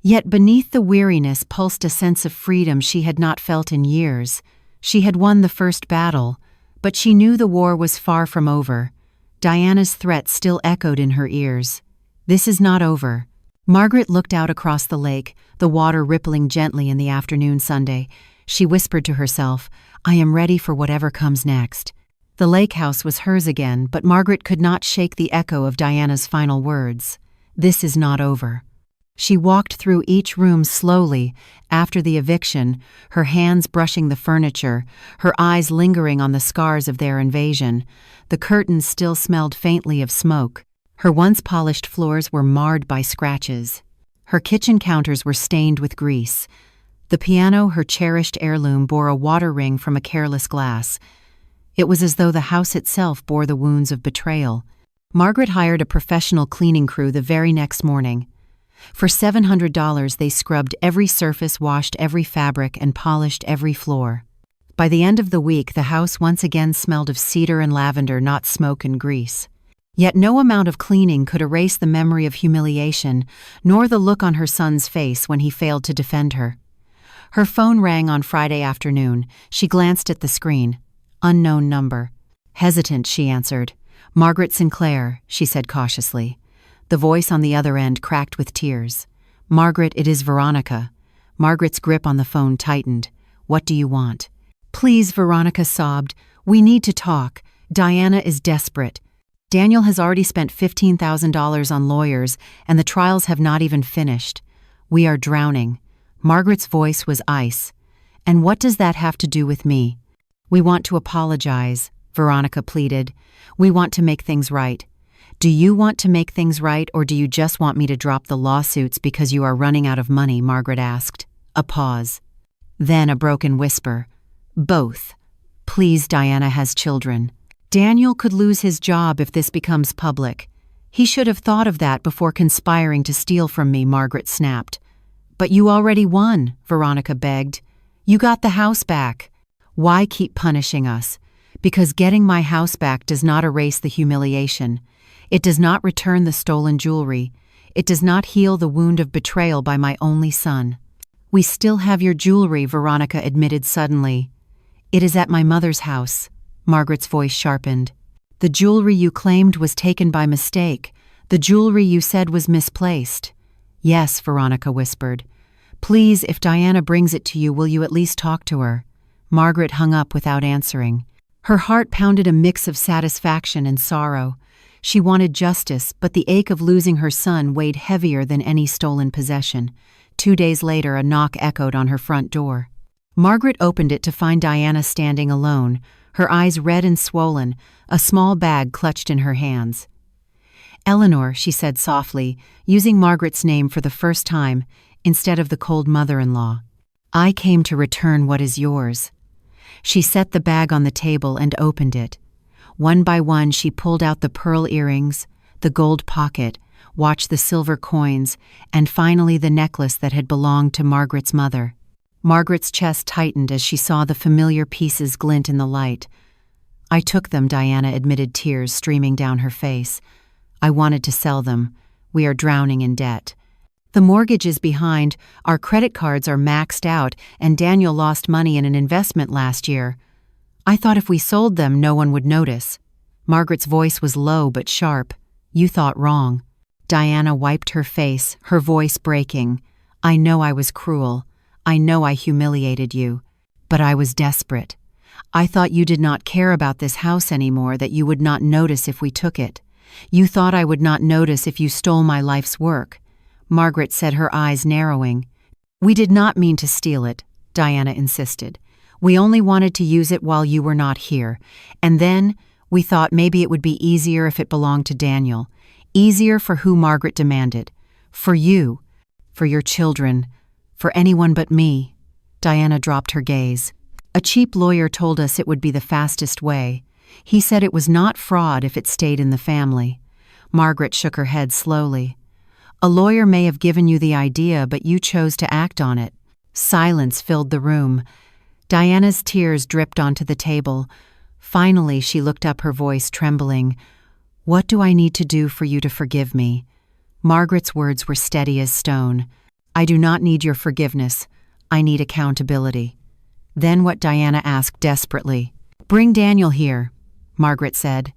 Yet beneath the weariness pulsed a sense of freedom she had not felt in years. She had won the first battle, but she knew the war was far from over. Diana's threat still echoed in her ears. "This is not over." Margaret looked out across the lake, the water rippling gently in the afternoon Sunday. She whispered to herself, "I am ready for whatever comes next." The lake house was hers again, but Margaret could not shake the echo of Diana's final words. "This is not over." She walked through each room slowly after the eviction, her hands brushing the furniture, her eyes lingering on the scars of their invasion. The curtains still smelled faintly of smoke. Her once polished floors were marred by scratches. Her kitchen counters were stained with grease. The piano, her cherished heirloom, bore a water ring from a careless glass. It was as though the house itself bore the wounds of betrayal. Margaret hired a professional cleaning crew the very next morning. For $700, they scrubbed every surface, washed every fabric, and polished every floor. By the end of the week, the house once again smelled of cedar and lavender, not smoke and grease. Yet no amount of cleaning could erase the memory of humiliation, nor the look on her son's face when he failed to defend her. Her phone rang on Friday afternoon. She glanced at the screen. Unknown number. Hesitant, she answered. Margaret Sinclair, she said cautiously. The voice on the other end cracked with tears. Margaret, it is Veronica. Margaret's grip on the phone tightened. What do you want? Please, Veronica sobbed. We need to talk. Diana is desperate. Daniel has already spent $15,000 on lawyers, and the trials have not even finished. We are drowning. Margaret's voice was ice. And what does that have to do with me? We want to apologize, Veronica pleaded. We want to make things right. Do you want to make things right, or do you just want me to drop the lawsuits because you are running out of money? Margaret asked. A pause. Then a broken whisper. Both. Please, Diana has children. Daniel could lose his job if this becomes public. He should have thought of that before conspiring to steal from me, Margaret snapped. But you already won, Veronica begged. You got the house back. Why keep punishing us? Because getting my house back does not erase the humiliation. It does not return the stolen jewelry. It does not heal the wound of betrayal by my only son. We still have your jewelry, Veronica admitted suddenly. It is at my mother's house. Margaret's voice sharpened. The jewelry you claimed was taken by mistake. The jewelry you said was misplaced. Yes, Veronica whispered. Please, if Diana brings it to you, will you at least talk to her? Margaret hung up without answering. Her heart pounded a mix of satisfaction and sorrow. She wanted justice, but the ache of losing her son weighed heavier than any stolen possession. 2 days later, a knock echoed on her front door. Margaret opened it to find Diana standing alone, her eyes red and swollen, a small bag clutched in her hands. Eleanor, she said softly, using Margaret's name for the first time, instead of the cold mother-in-law. I came to return what is yours. She set the bag on the table and opened it. One by one, she pulled out the pearl earrings, the gold pocket, watched the silver coins, and finally the necklace that had belonged to Margaret's mother. Margaret's chest tightened as she saw the familiar pieces glint in the light. I took them, Diana admitted, tears streaming down her face. I wanted to sell them. We are drowning in debt. The mortgage is behind, our credit cards are maxed out, and Daniel lost money in an investment last year. I thought if we sold them, no one would notice. Margaret's voice was low but sharp. You thought wrong. Diana wiped her face, her voice breaking. I know I was cruel. I know I humiliated you. But I was desperate. I thought you did not care about this house anymore, that you would not notice if we took it. You thought I would not notice if you stole my life's work. Margaret said, her eyes narrowing. We did not mean to steal it, Diana insisted. We only wanted to use it while you were not here. And then we thought maybe it would be easier if it belonged to Daniel. Easier for who Margaret demanded. For you. For your children. For anyone but me. Diana dropped her gaze. A cheap lawyer told us it would be the fastest way. He said it was not fraud if it stayed in the family. Margaret shook her head slowly. A lawyer may have given you the idea, but you chose to act on it. Silence filled the room. Diana's tears dripped onto the table. Finally, she looked up, her voice trembling. What do I need to do for you to forgive me? Margaret's words were steady as stone. I do not need your forgiveness. I need accountability. Then what? Diana asked desperately. Bring Daniel here, Margaret said.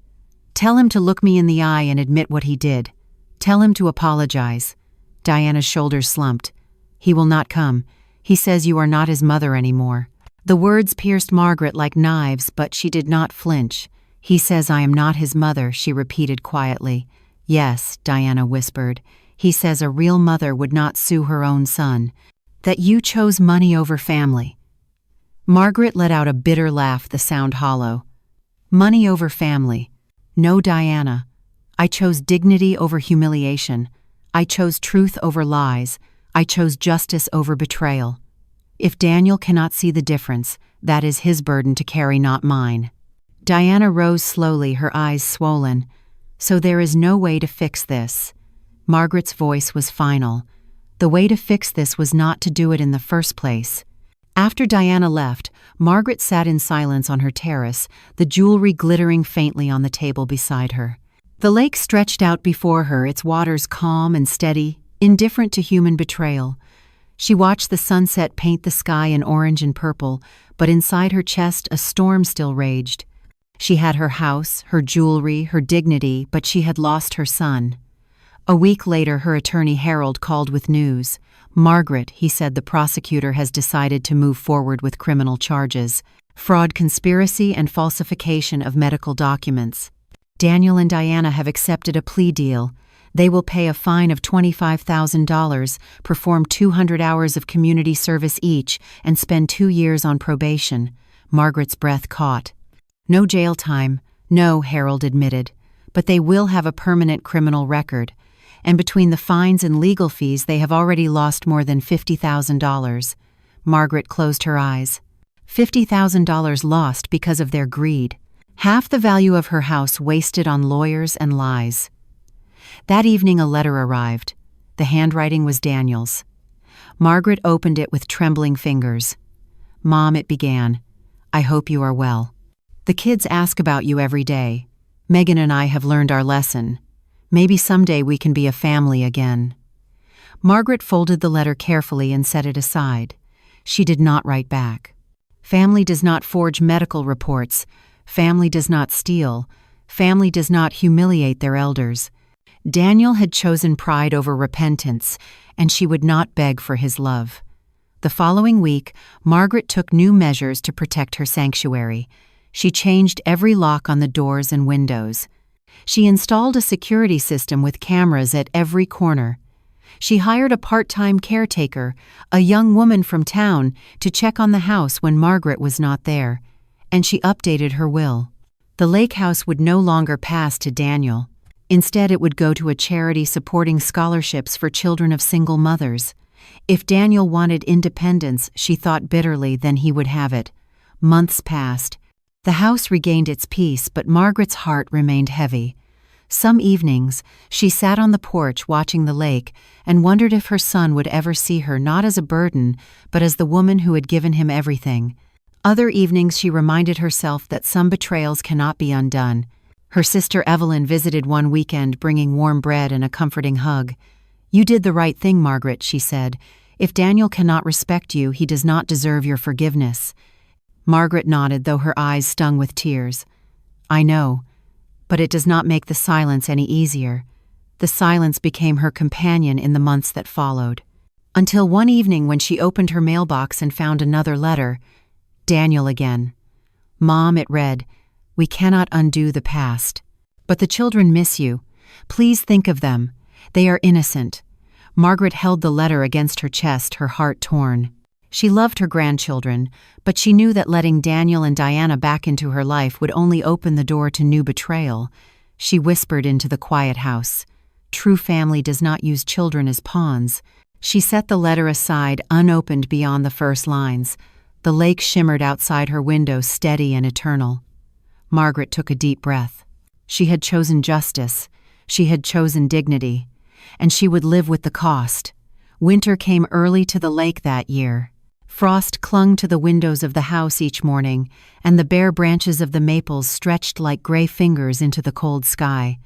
Tell him to look me in the eye and admit what he did. Tell him to apologize. Diana's shoulders slumped. He will not come. He says you are not his mother anymore. The words pierced Margaret like knives, but she did not flinch. He says I am not his mother, she repeated quietly. Yes, Diana whispered. He says a real mother would not sue her own son. That you chose money over family. Margaret let out a bitter laugh, the sound hollow. Money over family. No, Diana. I chose dignity over humiliation. I chose truth over lies. I chose justice over betrayal. If Daniel cannot see the difference, that is his burden to carry, not mine. Diana rose slowly, her eyes swollen. So there is no way to fix this. Margaret's voice was final. The way to fix this was not to do it in the first place. After Diana left, Margaret sat in silence on her terrace, the jewelry glittering faintly on the table beside her. The lake stretched out before her, its waters calm and steady, indifferent to human betrayal. She watched the sunset paint the sky in orange and purple, but inside her chest a storm still raged. She had her house, her jewelry, her dignity, but she had lost her son. A week later, her attorney Harold called with news. "Margaret," he said, "the prosecutor has decided to move forward with criminal charges. Fraud, conspiracy, and falsification of medical documents. Daniel and Diana have accepted a plea deal. They will pay a fine of $25,000, perform 200 hours of community service each, and spend 2 years on probation." Margaret's breath caught. "No jail time, no," Harold admitted, "but they will have a permanent criminal record. And between the fines and legal fees, they have already lost more than $50,000. Margaret closed her eyes. $50,000 lost because of their greed. Half the value of her house wasted on lawyers and lies. That evening a letter arrived. The handwriting was Daniel's. Margaret opened it with trembling fingers. "Mom," it began, "I hope you are well. The kids ask about you every day. Megan and I have learned our lesson. Maybe someday we can be a family again." Margaret folded the letter carefully and set it aside. She did not write back. Family does not forge medical reports. Family does not steal. Family does not humiliate their elders. Daniel had chosen pride over repentance, and she would not beg for his love. The following week, Margaret took new measures to protect her sanctuary. She changed every lock on the doors and windows. She installed a security system with cameras at every corner. She hired a part-time caretaker, a young woman from town, to check on the house when Margaret was not there. And she updated her will. The lake house would no longer pass to Daniel. Instead, it would go to a charity supporting scholarships for children of single mothers. If Daniel wanted independence, she thought bitterly, then he would have it. Months passed. The house regained its peace, but Margaret's heart remained heavy. Some evenings, she sat on the porch watching the lake and wondered if her son would ever see her not as a burden, but as the woman who had given him everything. Other evenings she reminded herself that some betrayals cannot be undone. Her sister Evelyn visited one weekend, bringing warm bread and a comforting hug. "You did the right thing, Margaret," she said. "If Daniel cannot respect you, he does not deserve your forgiveness." Margaret nodded, though her eyes stung with tears. "I know, but it does not make the silence any easier." The silence became her companion in the months that followed. Until one evening when she opened her mailbox and found another letter. Daniel again. "Mom," it read, "we cannot undo the past. But the children miss you. Please think of them. They are innocent." Margaret held the letter against her chest, her heart torn. She loved her grandchildren, but she knew that letting Daniel and Diana back into her life would only open the door to new betrayal. She whispered into the quiet house, "True family does not use children as pawns." She set the letter aside, unopened beyond the first lines. The lake shimmered outside her window, steady and eternal. Margaret took a deep breath. She had chosen justice. She had chosen dignity. And she would live with the cost. Winter came early to the lake that year. Frost clung to the windows of the house each morning, and the bare branches of the maples stretched like gray fingers into the cold sky.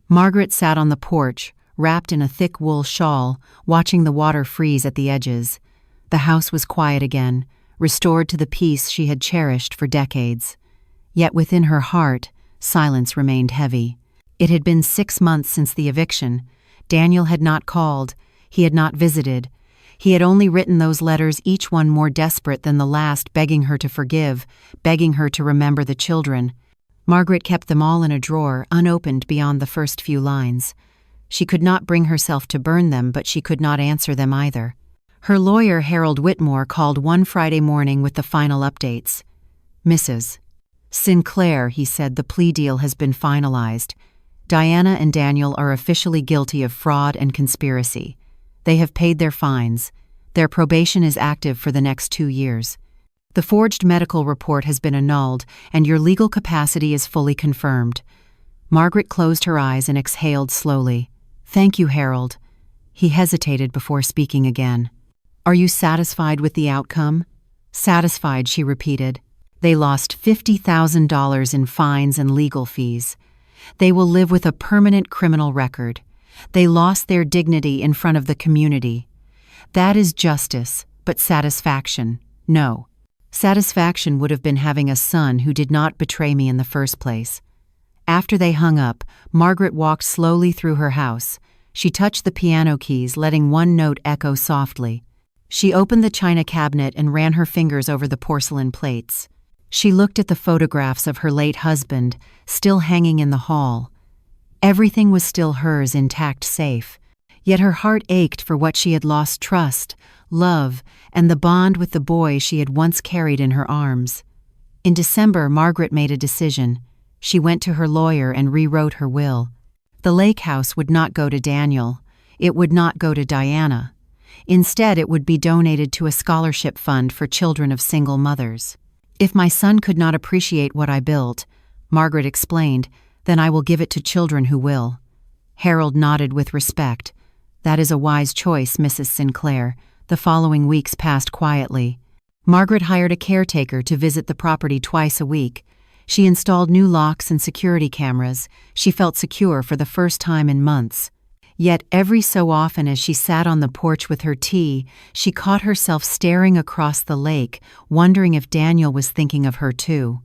Margaret sat on the porch, wrapped in a thick wool shawl, watching the water freeze at the edges. The house was quiet again, restored to the peace she had cherished for decades. Yet within her heart, silence remained heavy. It had been 6 months since the eviction. Daniel had not called. He had not visited. He had only written those letters, each one more desperate than the last, begging her to forgive, begging her to remember the children. Margaret kept them all in a drawer, unopened beyond the first few lines. She could not bring herself to burn them, but she could not answer them either. Her lawyer, Harold Whitmore, called one Friday morning with the final updates. "Mrs. Sinclair," he said, "the plea deal has been finalized. Diana and Daniel are officially guilty of fraud and conspiracy. They have paid their fines. Their probation is active for the next 2 years. The forged medical report has been annulled, and your legal capacity is fully confirmed." Margaret closed her eyes and exhaled slowly. "Thank you, Harold." He hesitated before speaking again. "Are you satisfied with the outcome?" "Satisfied," she repeated. They lost $50,000 in fines and legal fees. They will live with a permanent criminal record. They lost their dignity in front of the community. That is justice, but satisfaction, no. Satisfaction would have been having a son who did not betray me in the first place. After they hung up, Margaret walked slowly through her house. She touched the piano keys, letting one note echo softly. She opened the china cabinet and ran her fingers over the porcelain plates. She looked at the photographs of her late husband, still hanging in the hall. Everything was still hers, intact, safe. Yet her heart ached for what she had lost: trust, love, and the bond with the boy she had once carried in her arms. In December, Margaret made a decision. She went to her lawyer and rewrote her will. The lake house would not go to Daniel. It would not go to Diana. Instead, it would be donated to a scholarship fund for children of single mothers. If my son could not appreciate what I built, Margaret explained, then I will give it to children who will. Harold nodded with respect. That is a wise choice, Mrs. Sinclair. The following weeks passed quietly. Margaret hired a caretaker to visit the property twice a week. She installed new locks and security cameras. She felt secure for the first time in months. Yet every so often, as she sat on the porch with her tea, she caught herself staring across the lake, wondering if Daniel was thinking of her too.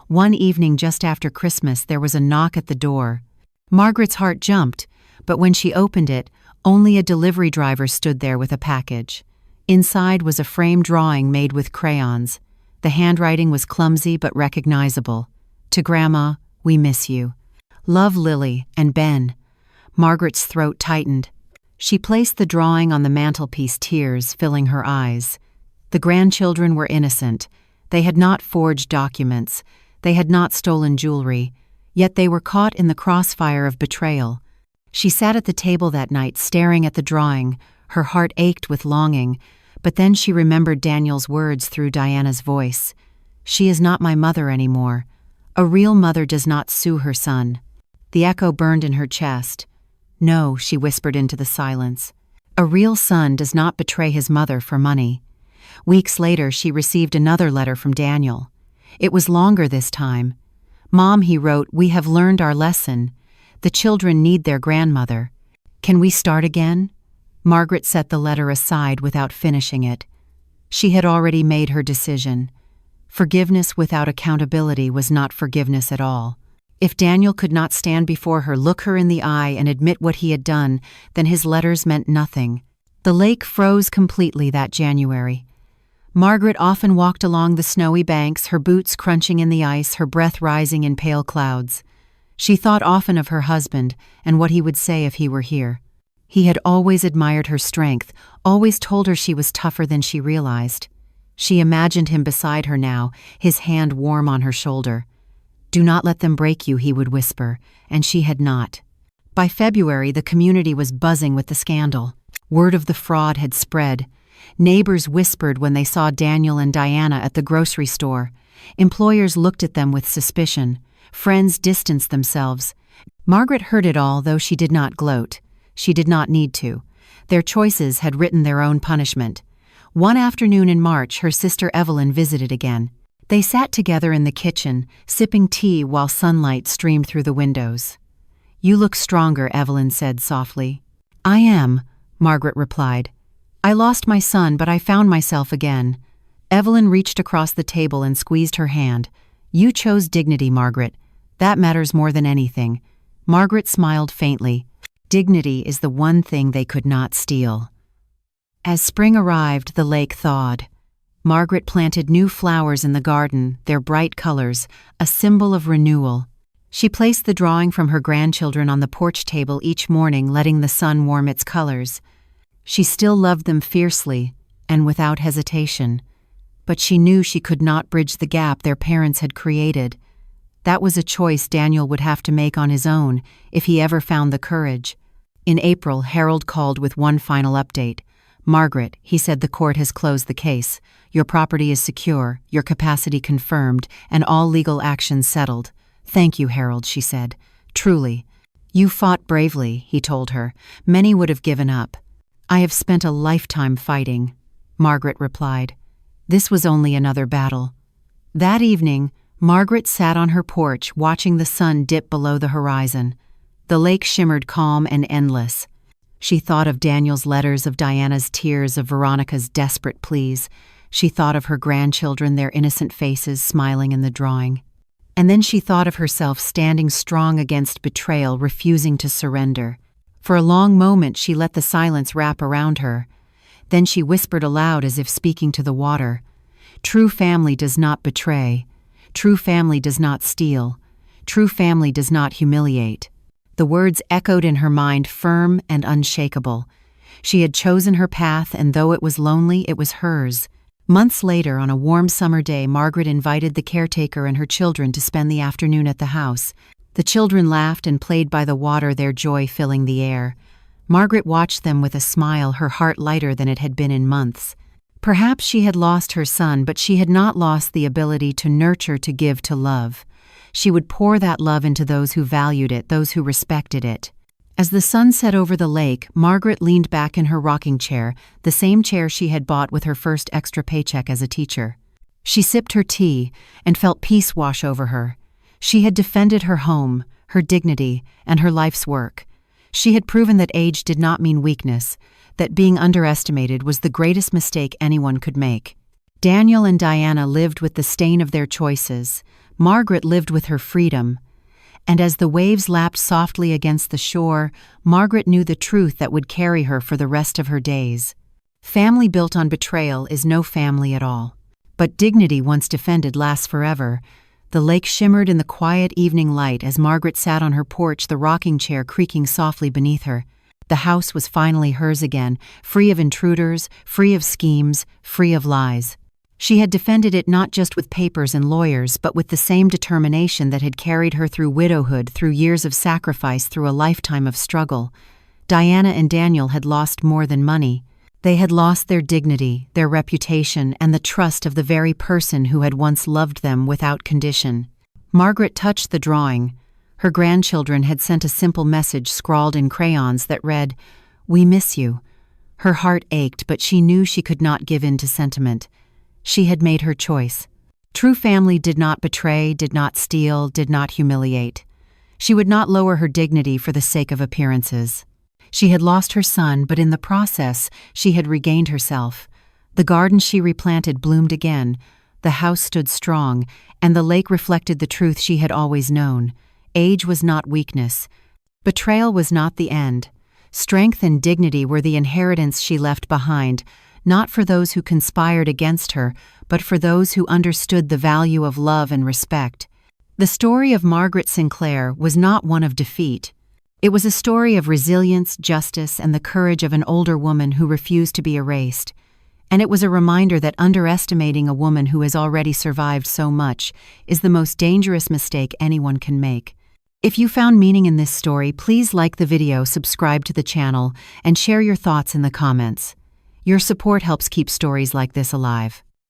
One evening just after Christmas, there was a knock at the door. Margaret's heart jumped, but when she opened it, only a delivery driver stood there with a package. Inside was a framed drawing made with crayons. The handwriting was clumsy but recognizable. To Grandma, we miss you. Love, Lily and Ben. Margaret's throat tightened. She placed the drawing on the mantelpiece, tears filling her eyes. The grandchildren were innocent. They had not forged documents. They had not stolen jewelry. Yet they were caught in the crossfire of betrayal. She sat at the table that night, staring at the drawing. Her heart ached with longing. But then she remembered Daniel's words through Diana's voice. She is not my mother anymore. A real mother does not sue her son. The echo burned in her chest. No, she whispered into the silence. A real son does not betray his mother for money. Weeks later, she received another letter from Daniel. It was longer this time. Mom, he wrote, we have learned our lesson. The children need their grandmother. Can we start again? Margaret set the letter aside without finishing it. She had already made her decision. Forgiveness without accountability was not forgiveness at all. If Daniel could not stand before her, look her in the eye, and admit what he had done, then his letters meant nothing. The lake froze completely that January. Margaret often walked along the snowy banks, her boots crunching in the ice, her breath rising in pale clouds. She thought often of her husband and what he would say if he were here. He had always admired her strength, always told her she was tougher than she realized. She imagined him beside her now, his hand warm on her shoulder. Do not let them break you, he would whisper, and she had not. By February, the community was buzzing with the scandal. Word of the fraud had spread. Neighbors whispered when they saw Daniel and Diana at the grocery store. Employers looked at them with suspicion. Friends distanced themselves. Margaret heard it all, though she did not gloat. She did not need to. Their choices had written their own punishment. One afternoon in March, her sister Evelyn visited again. They sat together in the kitchen, sipping tea while sunlight streamed through the windows. You look stronger, Evelyn said softly. I am, Margaret replied. I lost my son, but I found myself again. Evelyn reached across the table and squeezed her hand. You chose dignity, Margaret. That matters more than anything. Margaret smiled faintly. Dignity is the one thing they could not steal. As spring arrived, the lake thawed. Margaret planted new flowers in the garden, their bright colors, a symbol of renewal. She placed the drawing from her grandchildren on the porch table each morning, letting the sun warm its colors. She still loved them fiercely and without hesitation, but she knew she could not bridge the gap their parents had created. That was a choice Daniel would have to make on his own if he ever found the courage. In April, Harold called with one final update. Margaret, he said, the court has closed the case. Your property is secure, your capacity confirmed, and all legal actions settled. Thank you, Harold, she said. Truly. You fought bravely, he told her. Many would have given up. I have spent a lifetime fighting, Margaret replied. This was only another battle. That evening, Margaret sat on her porch watching the sun dip below the horizon. The lake shimmered calm and endless. She thought of Daniel's letters, of Diana's tears, of Veronica's desperate pleas. She thought of her grandchildren, their innocent faces smiling in the drawing. And then she thought of herself standing strong against betrayal, refusing to surrender. For a long moment she let the silence wrap around her. Then she whispered aloud as if speaking to the water. True family does not betray. True family does not steal. True family does not humiliate. The words echoed in her mind, firm and unshakable. She had chosen her path, and though it was lonely, it was hers. Months later, on a warm summer day, Margaret invited the caretaker and her children to spend the afternoon at the house. The children laughed and played by the water, their joy filling the air. Margaret watched them with a smile, her heart lighter than it had been in months. Perhaps she had lost her son, but she had not lost the ability to nurture, to give, to love. She would pour that love into those who valued it, those who respected it. As the sun set over the lake, Margaret leaned back in her rocking chair, the same chair she had bought with her first extra paycheck as a teacher. She sipped her tea and felt peace wash over her. She had defended her home, her dignity, and her life's work. She had proven that age did not mean weakness, that being underestimated was the greatest mistake anyone could make. Daniel and Diana lived with the stain of their choices. Margaret lived with her freedom. And as the waves lapped softly against the shore, Margaret knew the truth that would carry her for the rest of her days. Family built on betrayal is no family at all. But dignity once defended lasts forever. The lake shimmered in the quiet evening light as Margaret sat on her porch, the rocking chair creaking softly beneath her. The house was finally hers again, free of intruders, free of schemes, free of lies. She had defended it not just with papers and lawyers, but with the same determination that had carried her through widowhood, through years of sacrifice, through a lifetime of struggle. Diana and Daniel had lost more than money. They had lost their dignity, their reputation, and the trust of the very person who had once loved them without condition. Margaret touched the drawing. Her grandchildren had sent a simple message scrawled in crayons that read, "We miss you." Her heart ached, but she knew she could not give in to sentiment. She had made her choice. True family did not betray, did not steal, did not humiliate. She would not lower her dignity for the sake of appearances. She had lost her son, but in the process, she had regained herself. The garden she replanted bloomed again, the house stood strong, and the lake reflected the truth she had always known. Age was not weakness. Betrayal was not the end. Strength and dignity were the inheritance she left behind, not for those who conspired against her, but for those who understood the value of love and respect. The story of Margaret Sinclair was not one of defeat. It was a story of resilience, justice, and the courage of an older woman who refused to be erased. And it was a reminder that underestimating a woman who has already survived so much is the most dangerous mistake anyone can make. If you found meaning in this story, please like the video, subscribe to the channel, and share your thoughts in the comments. Your support helps keep stories like this alive.